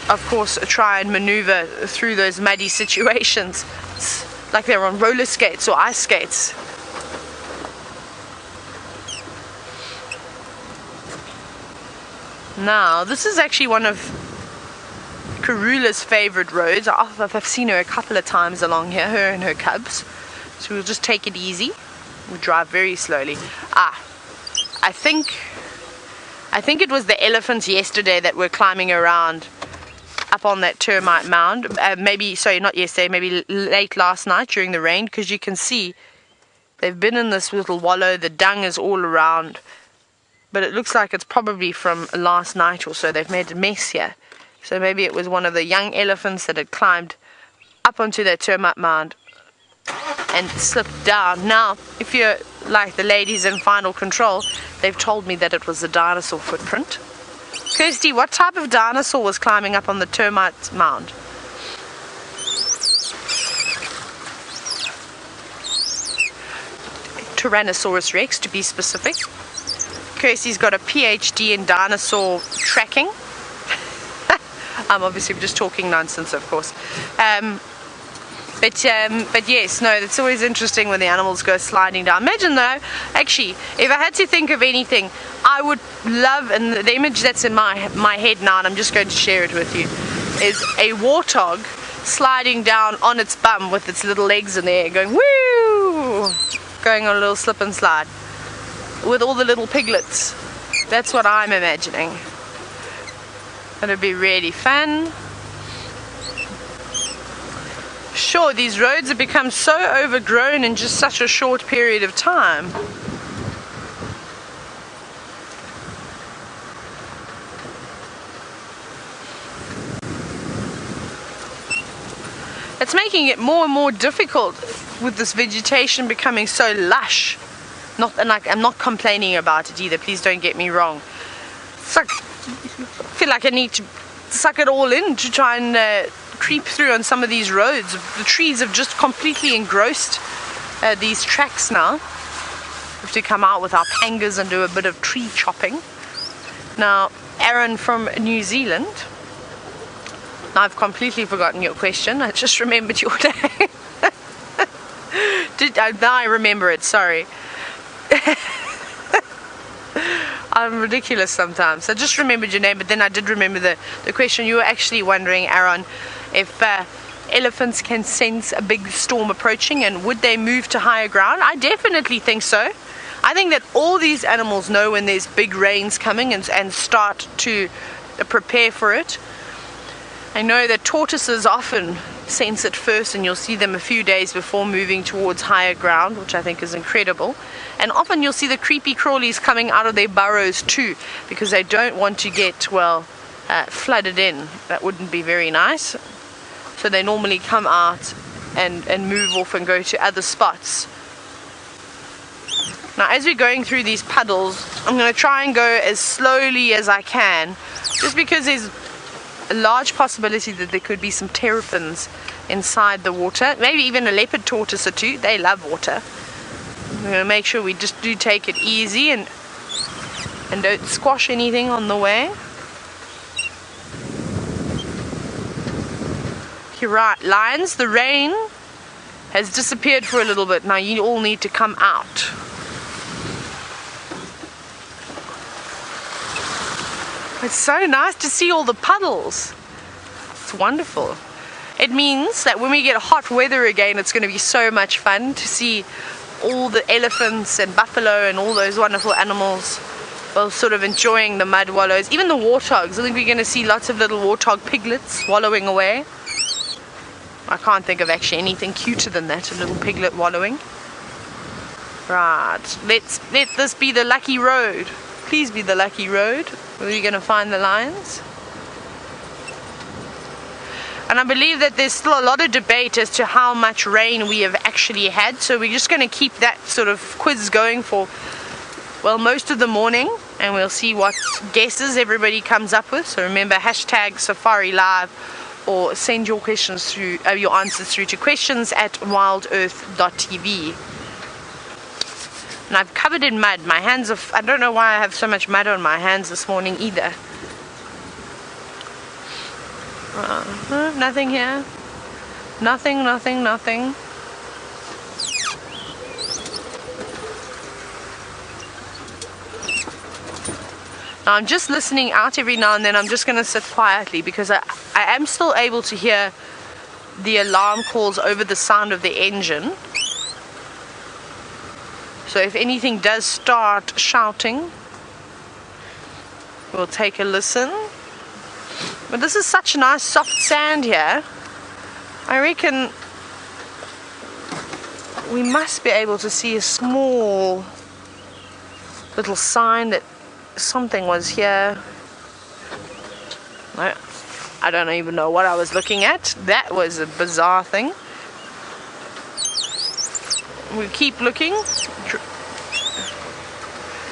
of course, try and maneuver through those muddy situations. It's like they're on roller skates or ice skates. Now, this is actually one of Karula's favorite roads. I've seen her a couple of times along here, her and her cubs. So we'll just take it easy. We'll drive very slowly. I think it was the elephants yesterday that were climbing around up on that termite mound. Sorry, not yesterday, maybe late last night during the rain, because you can see they've been in this little wallow. The dung is all around. But it looks like it's probably from last night or so. They've made a mess here. So maybe it was one of the young elephants that had climbed up onto that termite mound and slipped down. Now, if you're like the ladies in Final Control, they've told me that it was a dinosaur footprint. Kirsty, what type of dinosaur was climbing up on the termite mound? Tyrannosaurus Rex, to be specific. Kirsty's got a PhD in dinosaur tracking. I'm obviously just talking nonsense, of course. But yes, no, it's always interesting when the animals go sliding down. Imagine though, actually, if I had to think of anything, I would love, and the image that's in my head now, and I'm just going to share it with you, is a warthog sliding down on its bum with its little legs in the air, going woo, going on a little slip and slide with all the little piglets. That's what I'm imagining. It'll be really fun. Sure, these roads have become so overgrown in just such a short period of time. It's making it more and more difficult with this vegetation becoming so lush. I'm not complaining about it either, please don't get me wrong. It's like, I feel like I need to suck it all in to try and creep through on some of these roads. The trees have just completely engrossed these tracks now. We have to come out with our pangas and do a bit of tree chopping. Now, Aaron from New Zealand. Now, I've completely forgotten your question. I just remembered your name. Now I remember it, sorry. I'm ridiculous sometimes. I just remembered your name, but then I did remember the question. You were actually wondering, Aaron, if elephants can sense a big storm approaching and would they move to higher ground? I definitely think so. I think that all these animals know when there's big rains coming and start to prepare for it. I know that tortoises often sense it first, and you'll see them a few days before moving towards higher ground, which I think is incredible. And often you'll see the creepy crawlies coming out of their burrows too, because they don't want to get, flooded in. That wouldn't be very nice. So they normally come out and move off and go to other spots. Now, as we're going through these puddles, I'm going to try and go as slowly as I can, just because there's a large possibility that there could be some terrapins inside the water, maybe even a leopard tortoise or two. They love water. I'm going to make sure we just do take it easy and don't squash anything on the way. You're right, lions, the rain has disappeared for a little bit. Now you all need to come out. It's so nice to see all the puddles. It's wonderful. It means that when we get hot weather again, it's going to be so much fun to see all the elephants and buffalo and all those wonderful animals, well, sort of enjoying the mud wallows. Even the warthogs. I think we're going to see lots of little warthog piglets wallowing away. I can't think of actually anything cuter than that, a little piglet wallowing. Right, let this be the lucky road. Please be the lucky road. Where are you going to find the lions? And I believe that there's still a lot of debate as to how much rain we have actually had. So we're just going to keep that sort of quiz going for, well, most of the morning. And we'll see what guesses everybody comes up with. So remember, hashtag Safari Live, or send your questions through, your answers through to questions@WildEarthTV. And I've covered in mud. My hands are, I don't know why I have so much mud on my hands this morning either. Nothing here. Nothing. Now I'm just listening out every now and then. I'm just going to sit quietly because I am still able to hear the alarm calls over the sound of the engine. So if anything does start shouting, we'll take a listen. But this is such nice soft sand here. I reckon we must be able to see a small little sign that something was here. No, I don't even know what I was looking at. That was a bizarre thing. We keep looking.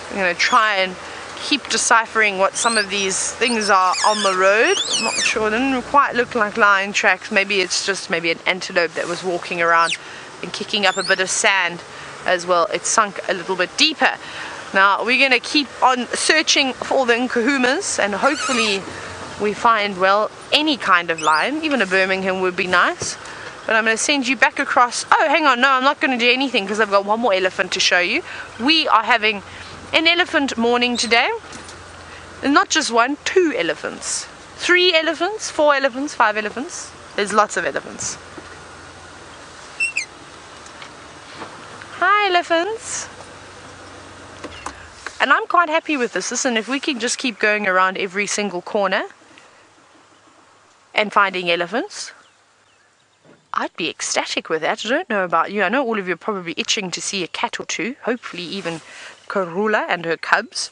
I'm going to try and keep deciphering what some of these things are on the road. I'm not sure. It didn't quite look like lion tracks. Maybe it's just maybe an antelope that was walking around and kicking up a bit of sand as well. It sunk a little bit deeper. Now we're going to keep on searching for the nkuhumas, and hopefully we find, well, any kind of lion. Even a Birmingham would be nice. But I'm going to send you back across. Oh, hang on. No, I'm not going to do anything because I've got one more elephant to show you. We are having an elephant morning today. And not just one, 2 elephants. 3 elephants, 4 elephants, 5 elephants. There's lots of elephants. Hi, elephants. And I'm quite happy with this. Listen, if we can just keep going around every single corner and finding elephants, I'd be ecstatic with that. I don't know about you. I know all of you are probably itching to see a cat or two. Hopefully even Karula and her cubs.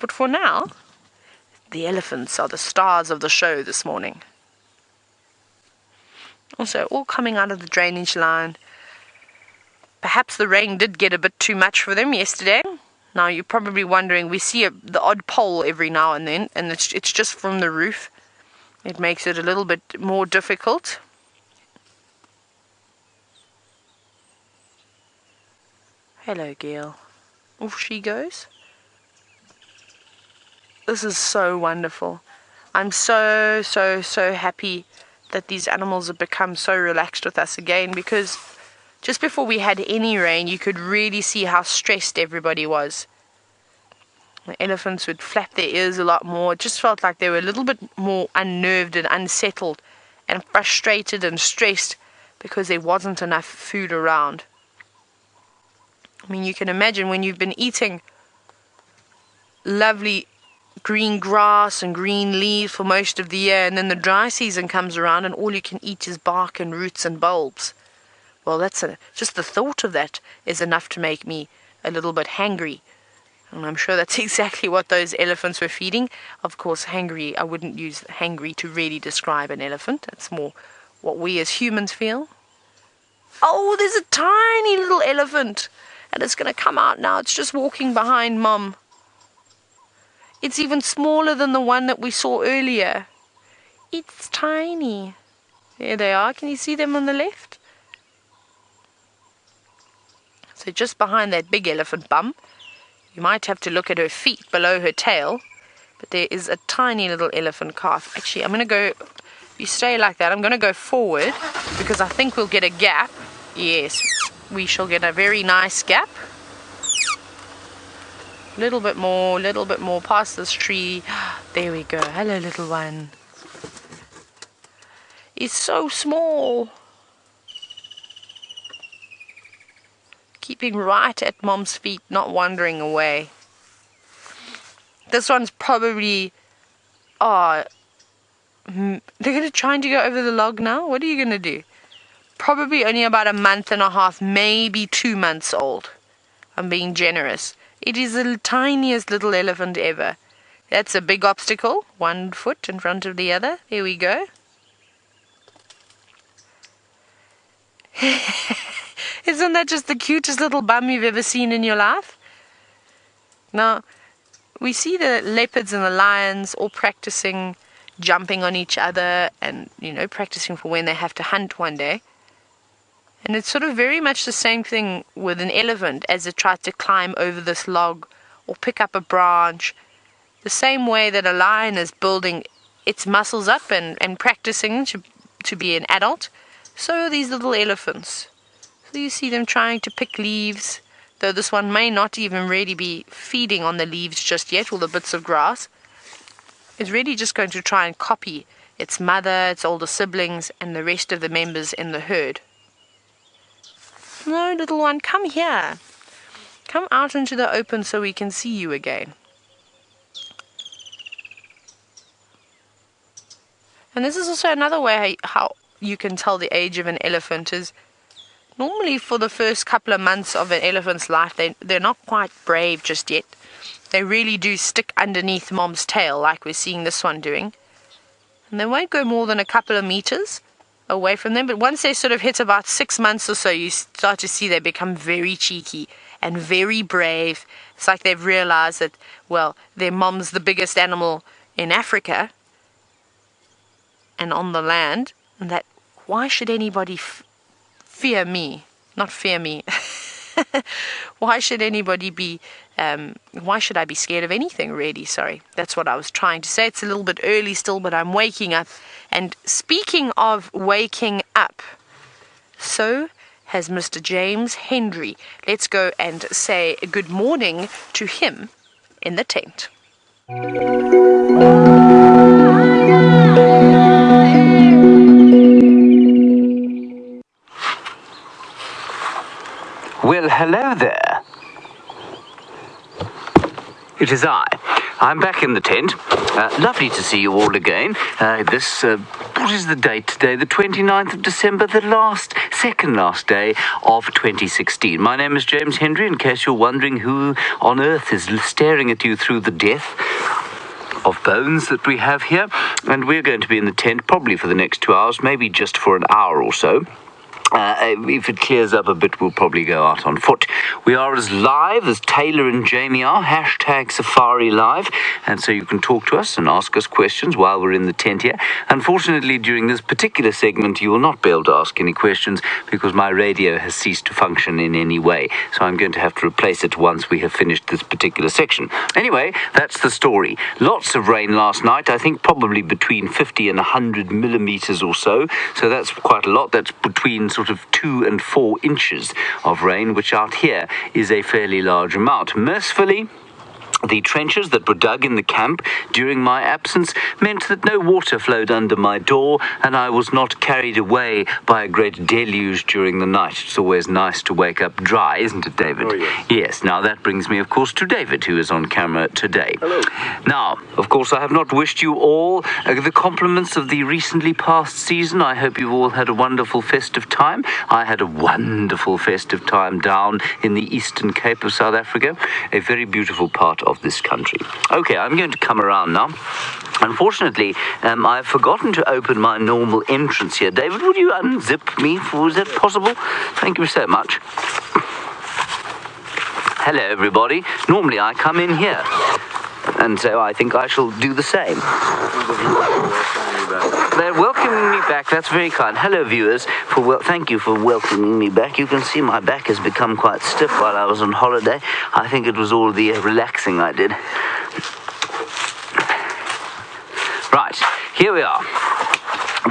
But for now, the elephants are the stars of the show this morning. Also, all coming out of the drainage line. Perhaps the rain did get a bit too much for them yesterday. Now you're probably wondering, we see the odd pole every now and then, and it's just from the roof. It makes it a little bit more difficult. Hello, Gail. Off she goes. This is so wonderful. I'm so happy that these animals have become so relaxed with us again, because just before we had any rain, you could really see how stressed everybody was. The elephants would flap their ears a lot more. It just felt like they were a little bit more unnerved and unsettled and frustrated and stressed because there wasn't enough food around. I mean, you can imagine when you've been eating lovely green grass and green leaves for most of the year, and then the dry season comes around and all you can eat is bark and roots and bulbs. Well, just the thought of that is enough to make me a little bit hangry. And I'm sure that's exactly what those elephants were feeding. Of course, hangry, I wouldn't use hangry to really describe an elephant. That's more what we as humans feel. Oh, there's a tiny little elephant. And it's going to come out now. It's just walking behind Mum. It's even smaller than the one that we saw earlier. It's tiny. There they are. Can you see them on the left? So just behind that big elephant bum. You might have to look at her feet below her tail. But there is a tiny little elephant calf. Actually, I'm going to go... If you stay like that, I'm going to go forward because I think we'll get a gap. Yes, we shall get a very nice gap. Little bit more past this tree. There we go. Hello, little one. He's so small. Keeping right at Mom's feet, not wandering away. This one's probably... they're going to try and go over the log now? What are you going to do? Probably only about 1.5 months, maybe 2 months old. I'm being generous. It is the tiniest little elephant ever. That's a big obstacle. 1 foot in front of the other. There we go. Isn't that just the cutest little bum you've ever seen in your life? Now, we see the leopards and the lions all practicing jumping on each other and, practicing for when they have to hunt one day. And it's sort of very much the same thing with an elephant as it tries to climb over this log or pick up a branch. The same way that a lion is building its muscles up and practicing to be an adult, so are these little elephants. So you see them trying to pick leaves, though this one may not even really be feeding on the leaves just yet, or the bits of grass. It's really just going to try and copy its mother, its older siblings, and the rest of the members in the herd. No, little one, come here. Come out into the open so we can see you again. And this is also another way how you can tell the age of an elephant is normally for the first couple of months of an elephant's life, they're not quite brave just yet. They really do stick underneath mom's tail like we're seeing this one doing. And they won't go more than a couple of meters away from them. But once they sort of hit about 6 months or so, you start to see they become very cheeky and very brave. It's like they've realized that, well, their mom's the biggest animal in Africa and on the land, and that why should anybody fear me? Not fear me. Why should anybody be, why should I be scared of anything, really? Sorry, that's what I was trying to say. It's a little bit early still, but I'm waking up. And speaking of waking up, so has Mr. James Henry. Let's go and say good morning to him in the tent. Well, hello there. It is I. I'm back in the tent. Lovely to see you all again. What is the date today? The 29th of December, the second last day of 2016. My name is James Henry, in case you're wondering who on earth is staring at you through the death of bones that we have here. And we're going to be in the tent probably for the next 2 hours, maybe just for an hour or so. If it clears up a bit, we'll probably go out on foot. We are as live as Taylor and Jamie are, #Safari Live, and so you can talk to us and ask us questions while we're in the tent here. Unfortunately, during this particular segment, you will not be able to ask any questions because my radio has ceased to function in any way, so I'm going to have to replace it once we have finished this particular section. Anyway, that's the story. Lots of rain last night, I think probably between 50 and 100 millimeters or so that's quite a lot. That's between sort of 2 and 4 inches of rain, which out here is a fairly large amount. Mercifully, the trenches that were dug in the camp during my absence meant that no water flowed under my door, and I was not carried away by a great deluge during the night. It's always nice to wake up dry, isn't it, David? Oh, yes. Yes, now that brings me, of course, to David, who is on camera today. Hello. Now, of course, I have not wished you all the compliments of the recently past season. I hope you've all had a wonderful festive time. I had a wonderful festive time down in the Eastern Cape of South Africa, a very beautiful part of this country. Okay, I'm going to come around now. Unfortunately, I've forgotten to open my normal entrance here. David, would you unzip me? Is that possible? Thank you so much. Hello, everybody. Normally, I come in here, and so I think I shall do the same. They're welcoming me back. That's very kind. Hello, viewers. Thank you for welcoming me back. You can see my back has become quite stiff while I was on holiday. I think it was all the relaxing I did. Right, here we are.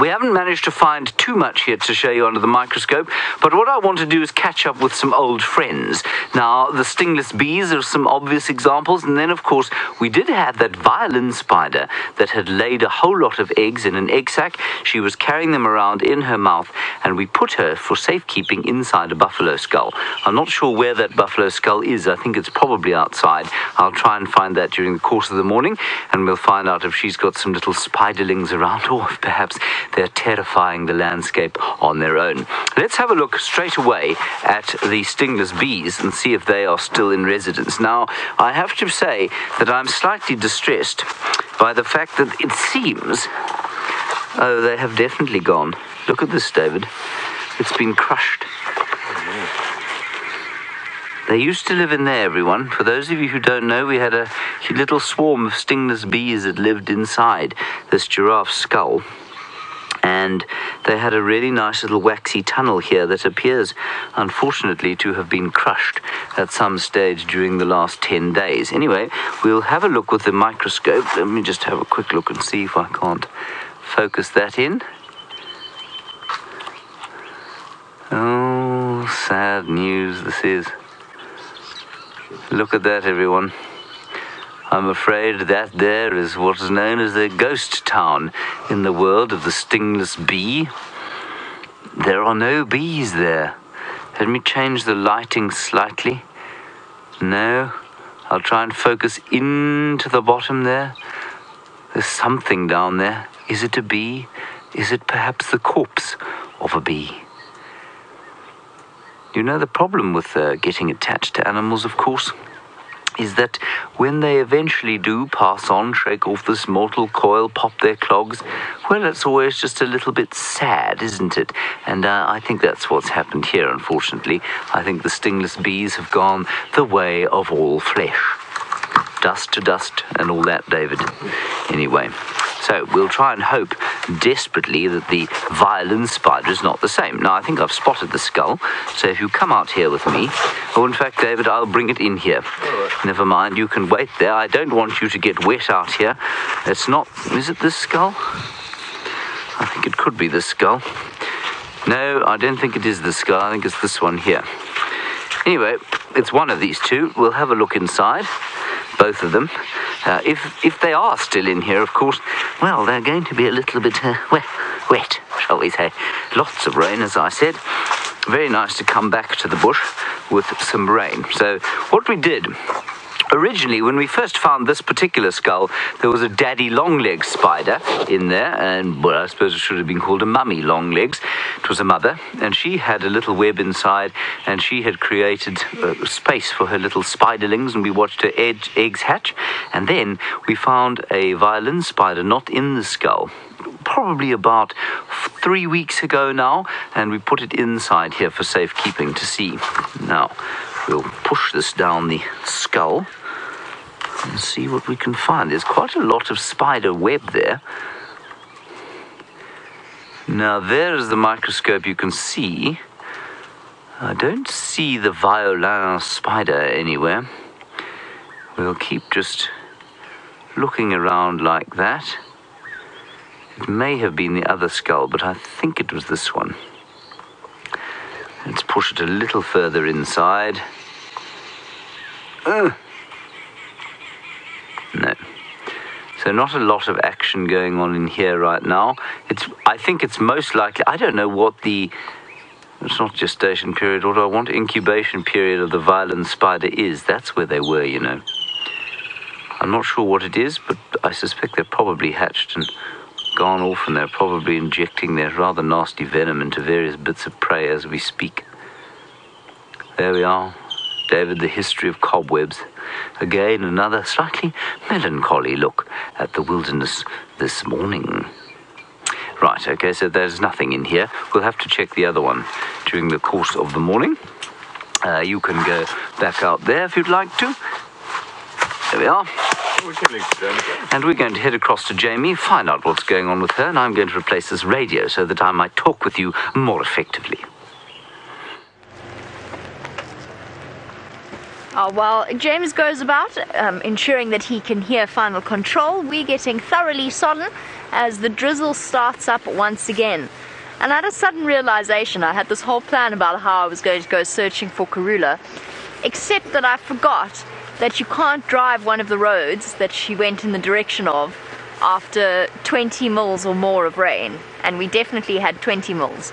We haven't managed to find too much here to show you under the microscope, but what I want to do is catch up with some old friends. Now, the stingless bees are some obvious examples, and then, of course, we did have that violin spider that had laid a whole lot of eggs in an egg sac. She was carrying them around in her mouth, and we put her for safekeeping inside a buffalo skull. I'm not sure where that buffalo skull is. I think it's probably outside. I'll try and find that during the course of the morning, and we'll find out if she's got some little spiderlings around, or if perhaps they're terrifying the landscape on their own. Let's have a look straight away at the stingless bees and see if they are still in residence. Now, I have to say that I'm slightly distressed by the fact that it seems... Oh, they have definitely gone. Look at this, David. It's been crushed. They used to live in there, everyone. For those of you who don't know, we had a little swarm of stingless bees that lived inside this giraffe's skull. And they had a really nice little waxy tunnel here that appears, unfortunately, to have been crushed at some stage during the last 10 days. Anyway, we'll have a look with the microscope. Let me just have a quick look and see if I can't focus that in. Oh, sad news this is. Look at that, everyone. I'm afraid that there is what is known as a ghost town in the world of the stingless bee. There are no bees there. Let me change the lighting slightly. No, I'll try and focus into the bottom there. There's something down there. Is it a bee? Is it perhaps the corpse of a bee? You know, the problem with getting attached to animals, of course, is that when they eventually do pass on, shake off this mortal coil, pop their clogs, well, it's always just a little bit sad, isn't it? And I think that's what's happened here, unfortunately. I think the stingless bees have gone the way of all flesh. Dust to dust and all that, David. Anyway, so we'll try and hope desperately that the violin spider is not the same. Now, I think I've spotted the skull, so if you come out here with me, or in fact, David, I'll bring it in here. Never mind, you can wait there. I don't want you to get wet out here. It's not... Is it this skull? I think it could be this skull. No, I don't think it is this skull. I think it's this one here. Anyway, it's one of these two. We'll have a look inside. Both of them. If they are still in here, of course, well, they're going to be a little bit wet, shall we say. Lots of rain, as I said. Very nice to come back to the bush with some rain. So what we did... Originally, when we first found this particular skull, there was a daddy long-legged spider in there, and, well, I suppose it should have been called a mummy long-legs. It was a mother, and she had a little web inside, and she had created space for her little spiderlings, and we watched her eggs hatch. And then we found a violin spider not in the skull, probably about 3 weeks ago now, and we put it inside here for safekeeping to see. Now, we'll push this down the skull and see what we can find. There's quite a lot of spider web there. Now, there's the microscope. You can see. I don't see the violin spider anywhere. We'll keep just looking around like that. It may have been the other skull, but I think it was this one. Let's push it a little further inside. No. So not a lot of action going on in here right now. I think it's most likely... I don't know what the... It's not gestation period. What do I want? Incubation period of the violin spider is. That's where they were, you know. I'm not sure what it is, but I suspect they're probably hatched and gone off, and they're probably injecting their rather nasty venom into various bits of prey as we speak. There we are. David, the history of cobwebs. Again, another slightly melancholy look at the wilderness this morning. Right, okay, so there's nothing in here. We'll have to check the other one during the course of the morning. You can go back out there if you'd like to. There we are. And we're going to head across to Jamie, find out what's going on with her, and I'm going to replace this radio so that I might talk with you more effectively. While James goes about ensuring that he can hear final control, we're getting thoroughly sodden as the drizzle starts up once again. And I had a sudden realization. I had this whole plan about how I was going to go searching for Karula, except that I forgot that you can't drive one of the roads that she went in the direction of after 20 mils or more of rain. And we definitely had 20 mils.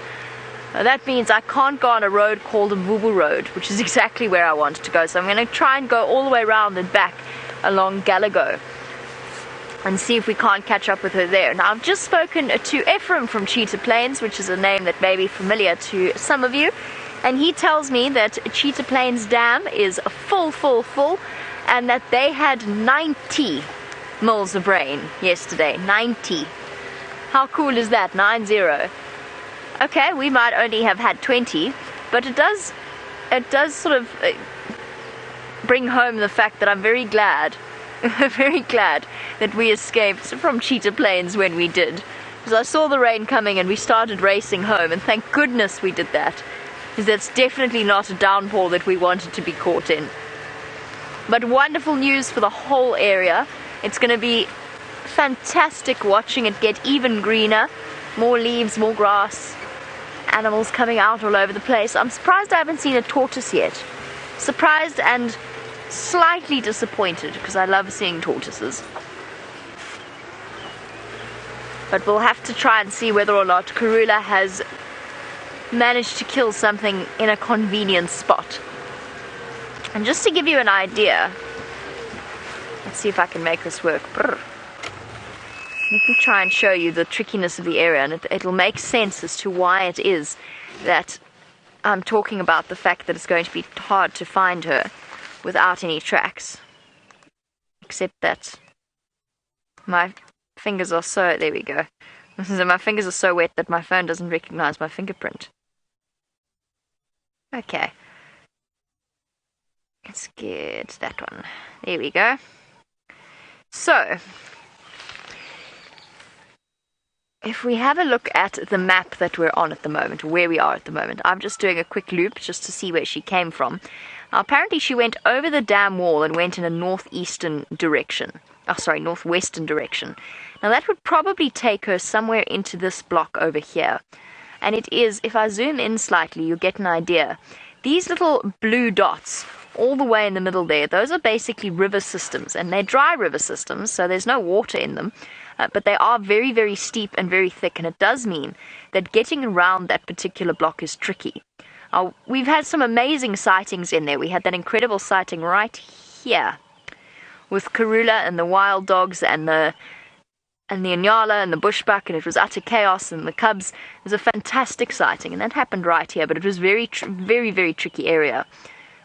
That means I can't go on a road called a Mvubu Road, which is exactly where I wanted to go. So I'm going to try and go all the way around and back along Galago and see if we can't catch up with her there. Now, I've just spoken to Ephraim from Cheetah Plains, which is a name that may be familiar to some of you. And he tells me that Cheetah Plains Dam is full, and that they had 90 mils of rain yesterday. 90. How cool is that? 90. okay, we might only have had 20, but it does sort of bring home the fact that I'm very glad, very glad that we escaped from Cheetah Plains when we did. Because I saw the rain coming and we started racing home, and thank goodness we did that. Because that's definitely not a downpour that we wanted to be caught in. But wonderful news for the whole area. It's going to be fantastic watching it get even greener. More leaves, more grass, animals coming out all over the place. I'm surprised I haven't seen a tortoise yet. Surprised and slightly disappointed, because I love seeing tortoises. But we'll have to try and see whether or not Karula has managed to kill something in a convenient spot. And just to give you an idea, let's see if I can make this work. Let me try and show you the trickiness of the area, and it'll make sense as to why it is that I'm talking about the fact that it's going to be hard to find her without any tracks. Except that my fingers are so, there we go. So my fingers are so wet that my phone doesn't recognize my fingerprint. Okay. Let's get that one. There we go. So, if we have a look at the map that we're on at the moment, where we are at the moment, I'm just doing a quick loop just to see where she came from. Now, apparently she went over the dam wall and went in a northwestern direction. Now that would probably take her somewhere into this block over here. And it is, if I zoom in slightly, you'll get an idea. These little blue dots all the way in the middle there, those are basically river systems, and they're dry river systems, so there's no water in them. But they are very, very steep and very thick, and it does mean that getting around that particular block is tricky. We've had some amazing sightings in there. We had that incredible sighting right here with Karula and the wild dogs and the Inyala and the bushbuck, and it was utter chaos, and the cubs. It was a fantastic sighting, and that happened right here, but it was very, very tricky area.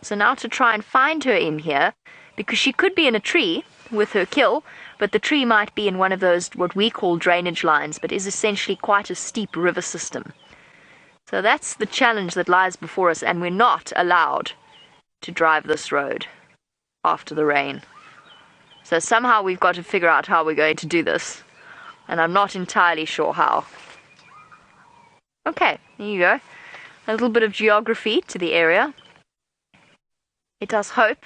So now to try and find her in here, because she could be in a tree with her kill, but the tree might be in one of those, what we call drainage lines, but is essentially quite a steep river system. So that's the challenge that lies before us, and we're not allowed to drive this road after the rain. So somehow we've got to figure out how we're going to do this, and I'm not entirely sure how. Okay, there you go. A little bit of geography to the area. Let us hope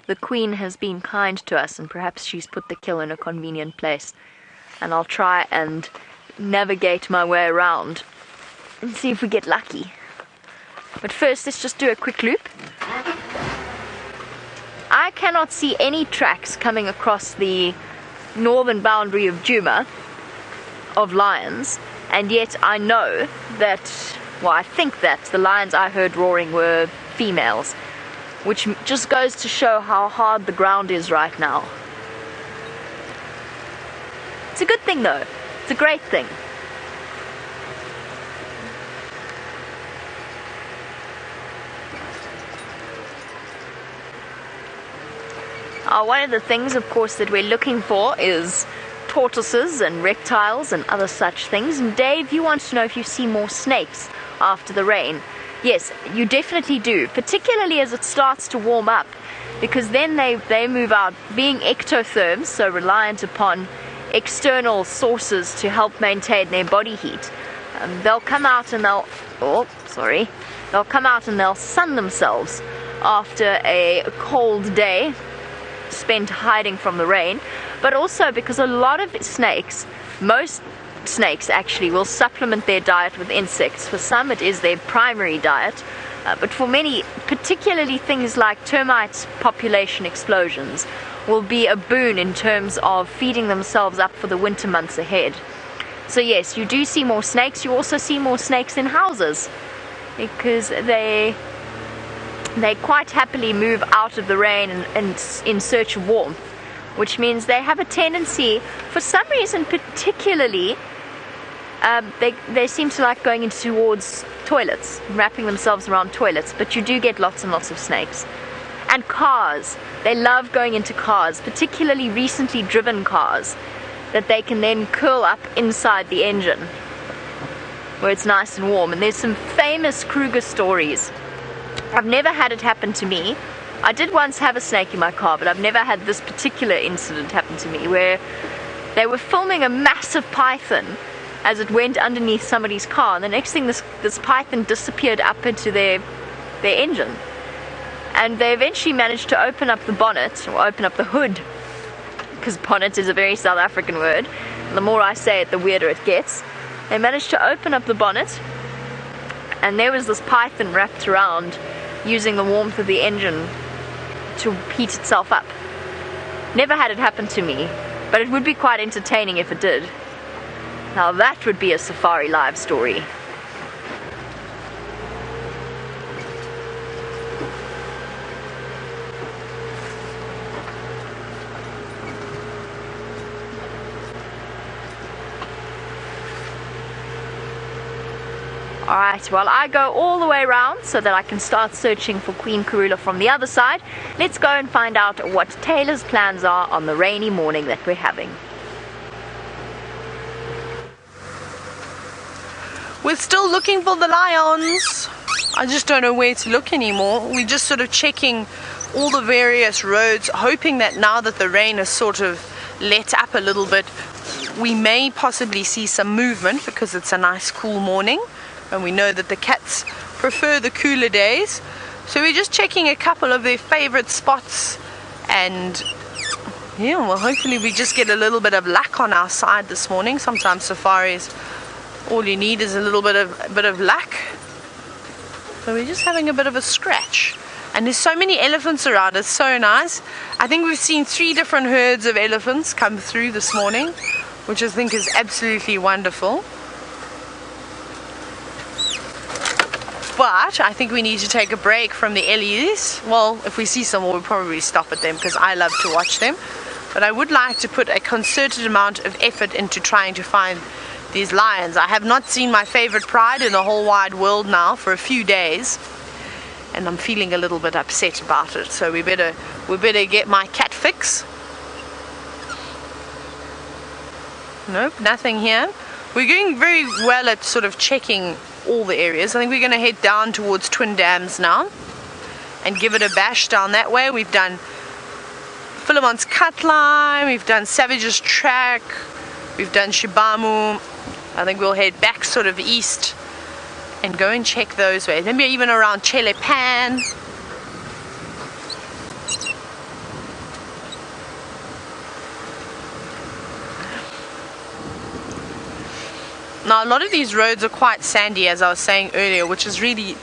the Queen has been kind to us, and perhaps she's put the kill in a convenient place. And I'll try and navigate my way around and see if we get lucky. But first, let's just do a quick loop. I cannot see any tracks coming across the northern boundary of Djuma of lions, and yet I know that, well, I think that the lions I heard roaring were females, which just goes to show how hard the ground is right now. It's a good thing though. It's a great thing. One of the things, of course, that we're looking for is tortoises and reptiles and other such things. And Dave, you want to know if you see more snakes after the rain. Yes, you definitely do, particularly as it starts to warm up, because then they move out, being ectotherms, so reliant upon external sources to help maintain their body heat. They'll come out and they'll come out and they'll sun themselves after a cold day spent hiding from the rain, but also because a lot of snakes, most snakes actually, will supplement their diet with insects. For some it is their primary diet, but for many, particularly things like termite population explosions, will be a boon in terms of feeding themselves up for the winter months ahead. So yes, you do see more snakes. You also see more snakes in houses, because they quite happily move out of the rain and in search of warmth, which means they have a tendency, for some reason particularly, they seem to like going towards toilets, wrapping themselves around toilets, but you do get lots and lots of snakes. And cars, they love going into cars, particularly recently driven cars, that they can then curl up inside the engine. where it's nice and warm. And there's some famous Kruger stories. I've never had it happen to me. I did once have a snake in my car, but I've never had this particular incident happen to me, where they were filming a massive python as it went underneath somebody's car, and the next thing, this python disappeared up into their engine. And they eventually managed to open up the bonnet, or open up the hood, because bonnet is a very South African word. The more I say it, the weirder it gets. They managed to open up the bonnet, and there was this python wrapped around, using the warmth of the engine to heat itself up. Never had it happen to me, but it would be quite entertaining if it did. Now that would be a safari live story. Alright, well, I go all the way around so that I can start searching for Queen Karula from the other side. Let's go and find out what Taylor's plans are on the rainy morning that we're having. We're still looking for the lions. I just don't know where to look anymore. We're just sort of checking all the various roads, hoping that now that the rain has sort of let up a little bit, we may possibly see some movement, because it's a nice cool morning. And we know that the cats prefer the cooler days. So we're just checking a couple of their favorite spots. And yeah, well, hopefully we just get a little bit of luck on our side this morning. Sometimes safaris, all you need is a little bit of luck. So we're just having a bit of a scratch. And there's so many elephants around. It's so nice. I think we've seen 3 different herds of elephants come through this morning, which I think is absolutely wonderful. But I think we need to take a break from the Ellies. Well, if we see some more, we'll probably stop at them, because I love to watch them. But I would like to put a concerted amount of effort into trying to find these lions. I have not seen my favorite pride in the whole wide world now for a few days, and I'm feeling a little bit upset about it. So we better get my cat fix. Nope, nothing here. We're going very well at sort of checking all the areas. I think we're going to head down towards Twin Dams now and give it a bash down that way. We've done Philemon's Cutline, we've done Savage's Track, we've done Shibamu. I think we'll head back sort of east and go and check those ways. Maybe even around Chelepan. Now a lot of these roads are quite sandy, as I was saying earlier, which is really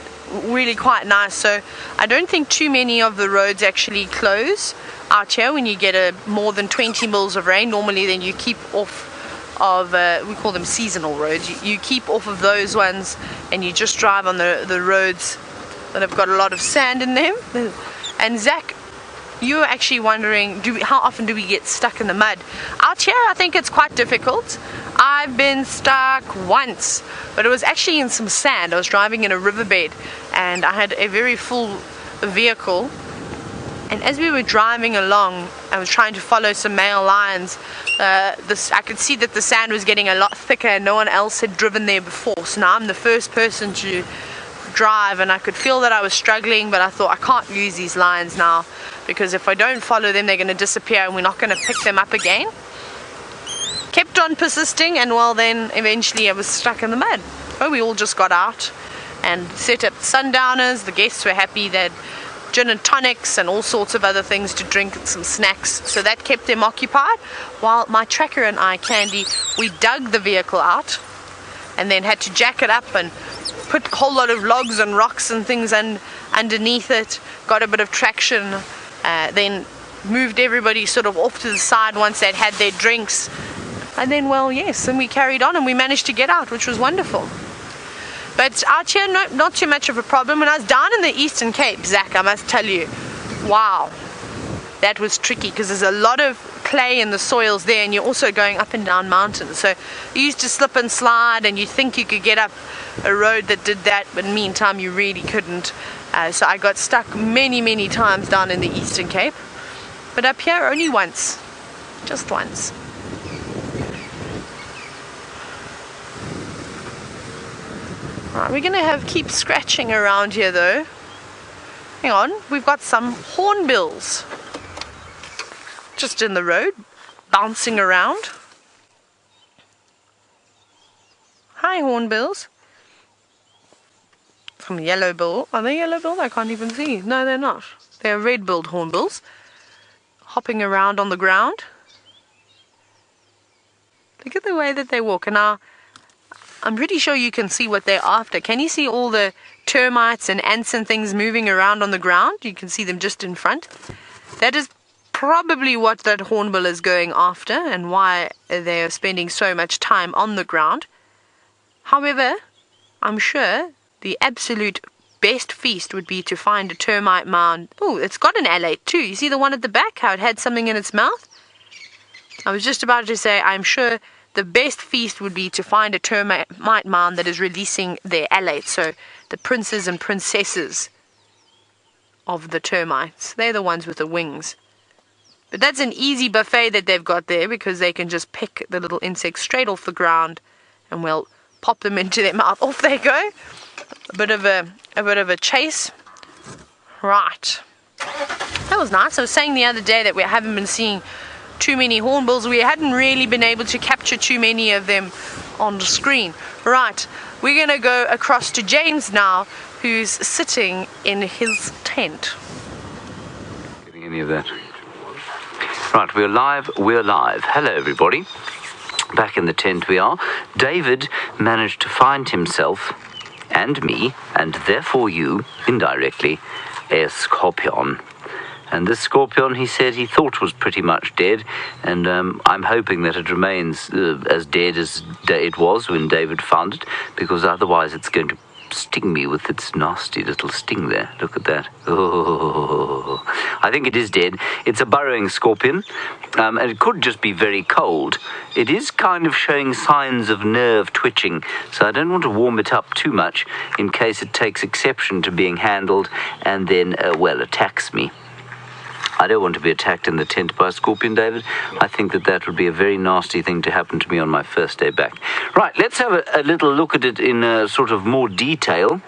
quite nice. So I don't think too many of the roads actually close out here when you get more than 20 mils of rain. Normally then you keep off of, we call them seasonal roads, you keep off of those ones and you just drive on the roads that have got a lot of sand in them. And Zach, you were actually wondering, how often do we get stuck in the mud? Out here I think it's quite difficult. I've been stuck once, but it was actually in some sand. I was driving in a riverbed and I had a very full vehicle, and as we were driving along, I was trying to follow some male lions. I could see that the sand was getting a lot thicker and no one else had driven there before, so now I'm the first person to drive, and I could feel that I was struggling, but I thought I can't lose these lions now, because if I don't follow them they're going to disappear and we're not going to pick them up again. Kept on persisting, and well, then eventually I was stuck in the mud. Oh, we all just got out and set up sundowners. The guests were happy. They had gin and tonics and all sorts of other things to drink, some snacks, so that kept them occupied, while my tracker and I, Candy, we dug the vehicle out and then had to jack it up and put a whole lot of logs and rocks and things underneath it, got a bit of traction, then moved everybody sort of off to the side once they'd had their drinks. And then, well, yes, and we carried on and we managed to get out, which was wonderful. But out here, not too much of a problem. When I was down in the Eastern Cape, Zach, I must tell you, wow, that was tricky, because there's a lot of clay in the soils there, and you're also going up and down mountains. So you used to slip and slide, and you think you could get up a road that did that, but in the meantime, you really couldn't. So I got stuck many times down in the Eastern Cape. But up here, only once. Just once. Right, we're going to keep scratching around here though. Hang on, we've got some hornbills just in the road, bouncing around. Hi, hornbills. Some yellow-billed. Are they yellow-billed? I can't even see. No, they're not. They're red-billed hornbills, hopping around on the ground. Look at the way that they walk. And now, I'm pretty sure you can see what they're after. Can you see all the termites and ants and things moving around on the ground? You can see them just in front. That is probably what that hornbill is going after and why they're spending so much time on the ground. However, I'm sure the absolute best feast would be to find a termite mound. Oh, it's got an Owlet too. You see the one at the back, how it had something in its mouth? I was just about to say, I'm sure the best feast would be to find a termite mound that is releasing their Owlet. So the princes and princesses of the termites. They're the ones with the wings. But that's an easy buffet that they've got there because they can just pick the little insects straight off the ground and we'll pop them into their mouth. Off they go. A bit of a chase. Right. That was nice. I was saying the other day that we haven't been seeing too many hornbills. We hadn't really been able to capture too many of them on the screen. Right. We're going to go across to James now, who's sitting in his tent. Getting any of that? Right, we're live. Hello, everybody. Back in the tent we are. David managed to find himself and me, and therefore you, indirectly, a scorpion. And this scorpion, he said, he thought was pretty much dead, and I'm hoping that it remains as dead as it was when David found it, because otherwise it's going to sting me with its nasty little sting there. Look at that. Oh, I think it is dead. It's a burrowing scorpion, and it could just be very cold. It is kind of showing signs of nerve twitching, so I don't want to warm it up too much in case it takes exception to being handled and then, attacks me. I don't want to be attacked in the tent by a scorpion, David. I think that would be a very nasty thing to happen to me on my first day back. Right, let's have a little look at it in sort of more detail.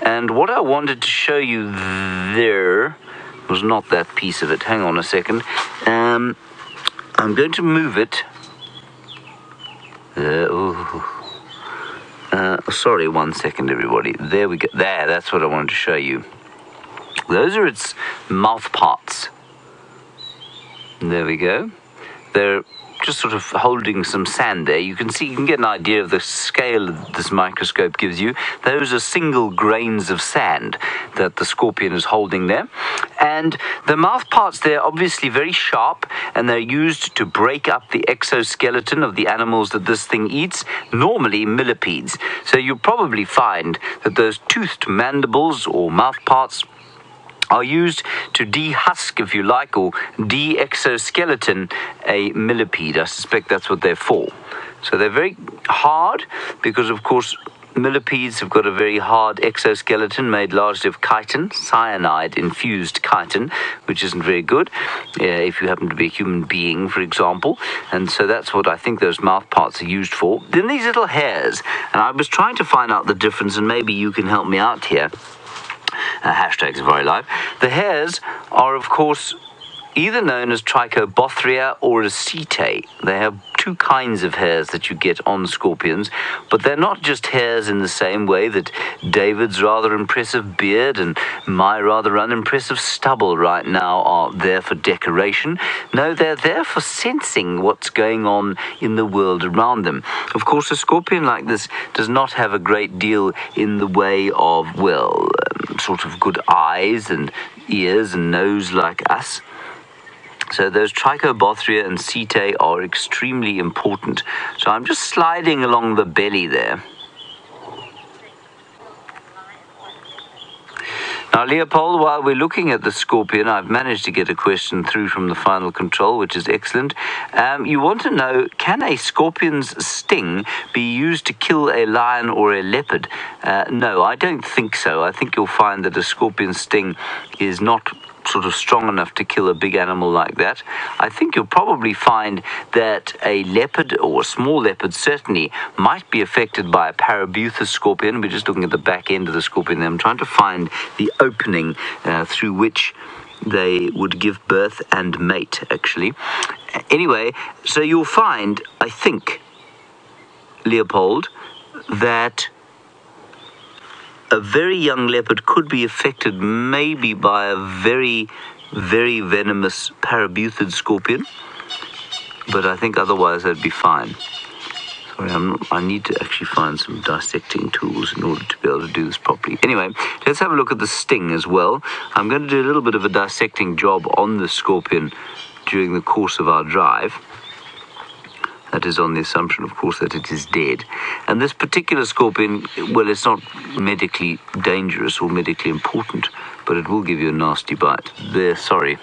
And what I wanted to show you there was not that piece of it. Hang on a second. I'm going to move it. Sorry, 1 second, everybody. There we go. There, that's what I wanted to show you. Those are its mouth parts. There we go. They're just sort of holding some sand there. You can see, you can get an idea of the scale that this microscope gives you. Those are single grains of sand that the scorpion is holding there. And the mouth parts, they're obviously very sharp, and they're used to break up the exoskeleton of the animals that this thing eats, normally millipedes. So you'll probably find that those toothed mandibles or mouth parts are used to dehusk, if you like, or de-exoskeleton a millipede. I suspect that's what they're for. So they're very hard because, of course, millipedes have got a very hard exoskeleton made largely of chitin, cyanide-infused chitin, which isn't very good if you happen to be a human being, for example. And so that's what I think those mouth parts are used for. Then these little hairs, and I was trying to find out the difference, and maybe you can help me out here. Hashtags very live. The hairs are, of course, either known as Trichobothria or as Cheetah. They have two kinds of hairs that you get on scorpions, but they're not just hairs in the same way that David's rather impressive beard and my rather unimpressive stubble right now are there for decoration. No, they're there for sensing what's going on in the world around them. Of course, a scorpion like this does not have a great deal in the way of, sort of good eyes and ears and nose like us. So those Trichobothria and Cheetah are extremely important. So I'm just sliding along the belly there. Now, Leopold, while we're looking at the scorpion, I've managed to get a question through from the final control, which is excellent. You want to know, can a scorpion's sting be used to kill a lion or a leopard? No, I don't think so. I think you'll find that a scorpion's sting is not sort of strong enough to kill a big animal like that. I think you'll probably find that a leopard, or a small leopard certainly, might be affected by a Parabuthus scorpion. We're just looking at the back end of the scorpion there. I'm trying to find the opening through which they would give birth and mate, actually. Anyway, so you'll find, I think, Leopold, that a very young leopard could be affected maybe by a very, very venomous Parabuthid scorpion, but I think otherwise they'd be fine. Sorry, I need to actually find some dissecting tools in order to be able to do this properly. Anyway, let's have a look at the sting as well. I'm going to do a little bit of a dissecting job on the scorpion during the course of our drive. That is on the assumption, of course, that it is dead. And this particular scorpion, well, it's not medically dangerous or medically important, but it will give you a nasty bite. There, sorry.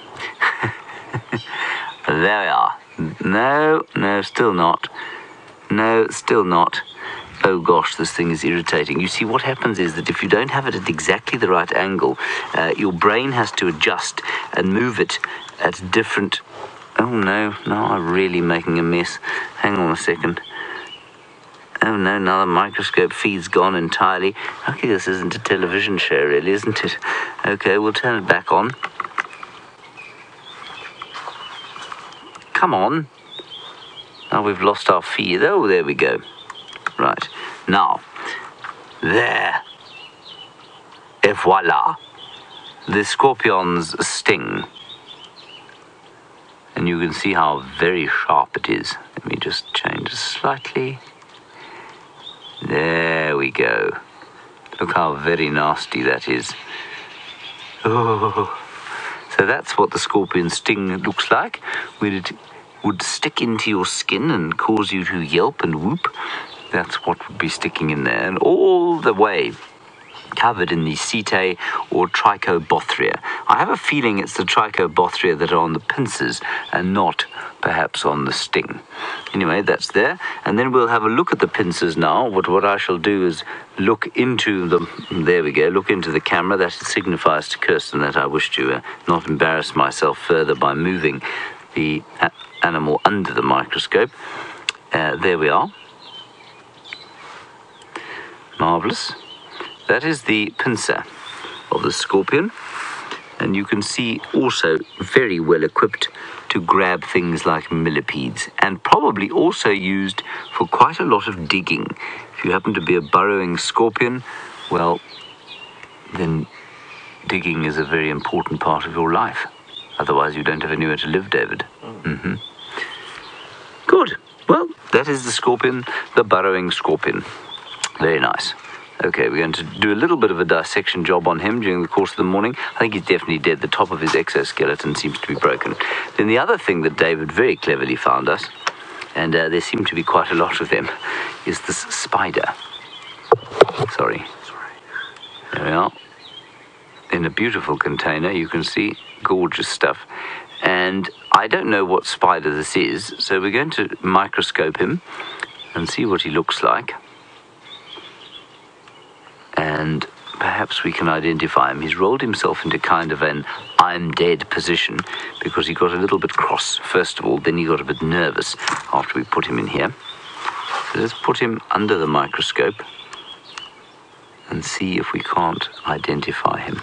There we are. No, still not. No, still not. Oh gosh, this thing is irritating. You see, what happens is that if you don't have it at exactly the right angle, your brain has to adjust and move it at different... Oh no, now I'm really making a mess. Hang on a second. Oh no, now the microscope feed's gone entirely. Okay, this isn't a television show really, isn't it? Okay, we'll turn it back on. Come on. Now we've lost our feed. Oh, there we go. Right. Now, there. Et voila. The scorpion's sting. And you can see how very sharp it is. Let me just change it slightly. There we go. Look how very nasty that is. Oh. So that's what the scorpion sting looks like, when it would stick into your skin and cause you to yelp and whoop. That's what would be sticking in there. And all the way covered in the Cheetah or Trichobothria. I have a feeling it's the Trichobothria that are on the pincers and not perhaps on the sting. Anyway, that's there. And then we'll have a look at the pincers now. What I shall do is look into the... There we go. Look into the camera. That signifies to Kirsten that I wish to not embarrass myself further by moving the animal under the microscope. There we are. Marvellous. That is the pincer of the scorpion, and you can see also very well equipped to grab things like millipedes, and probably also used for quite a lot of digging. If you happen to be a burrowing scorpion, well, then digging is a very important part of your life. Otherwise you don't have anywhere to live, David. Mm-hmm. Good. Well, that is the scorpion, the burrowing scorpion. Very nice. Okay, we're going to do a little bit of a dissection job on him during the course of the morning. I think he's definitely dead. The top of his exoskeleton seems to be broken. Then the other thing that David very cleverly found us, and there seem to be quite a lot of them, is this spider. Sorry. There we are. In a beautiful container, you can see gorgeous stuff. And I don't know what spider this is, so we're going to microscope him and see what he looks like. And perhaps we can identify him. He's rolled himself into kind of an I'm dead position because he got a little bit cross first of all, then he got a bit nervous after we put him in here. So let's put him under the microscope and see if we can't identify him.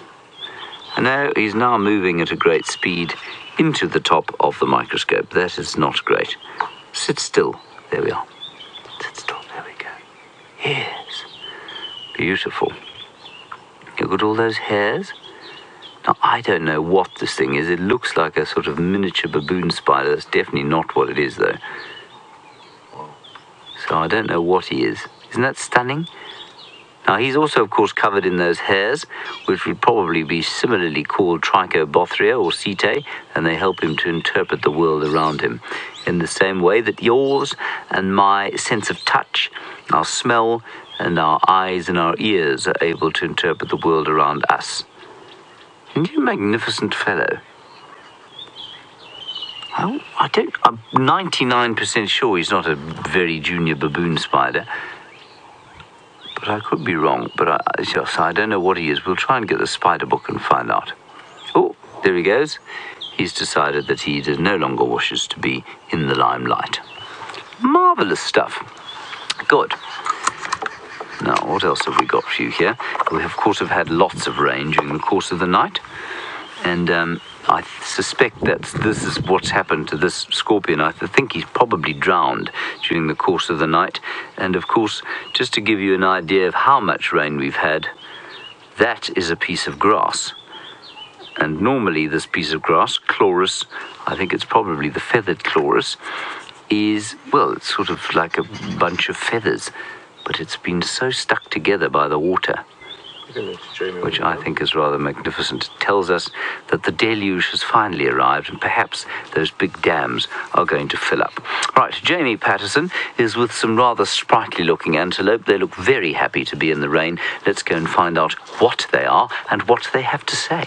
And now he's now moving at a great speed into the top of the microscope. That is not great. Sit still. There we are. Sit still. There we go. Yes. Beautiful. Look at all those hairs. Now, I don't know what this thing is. It looks like a sort of miniature baboon spider. That's definitely not what it is, though. So I don't know what he is. Isn't that stunning? Now, he's also, of course, covered in those hairs, which would probably be similarly called Trichobothria or Cheetah, and they help him to interpret the world around him in the same way that yours and my sense of touch, our smell, and our eyes and our ears are able to interpret the world around us. Isn't he a magnificent fellow? I'm 99% sure he's not a very junior baboon spider. But I could be wrong. But I don't know what he is. We'll try and get the spider book and find out. Oh, there he goes. He's decided that he no longer wishes to be in the limelight. Marvellous stuff. Good. Now, what else have we got for you here? We, of course, have had lots of rain during the course of the night. And I suspect that this is what's happened to this scorpion. I think he's probably drowned during the course of the night. And, of course, just to give you an idea of how much rain we've had, that is a piece of grass. And normally this piece of grass, chloris, I think it's probably the feathered chloris, is, well, it's sort of like a bunch of feathers. But it's been so stuck together by the water, which I think is rather magnificent. It tells us that the deluge has finally arrived and perhaps those big dams are going to fill up. Right, Jamie Patterson is with some rather sprightly looking antelope. They look very happy to be in the rain. Let's go and find out what they are and what they have to say.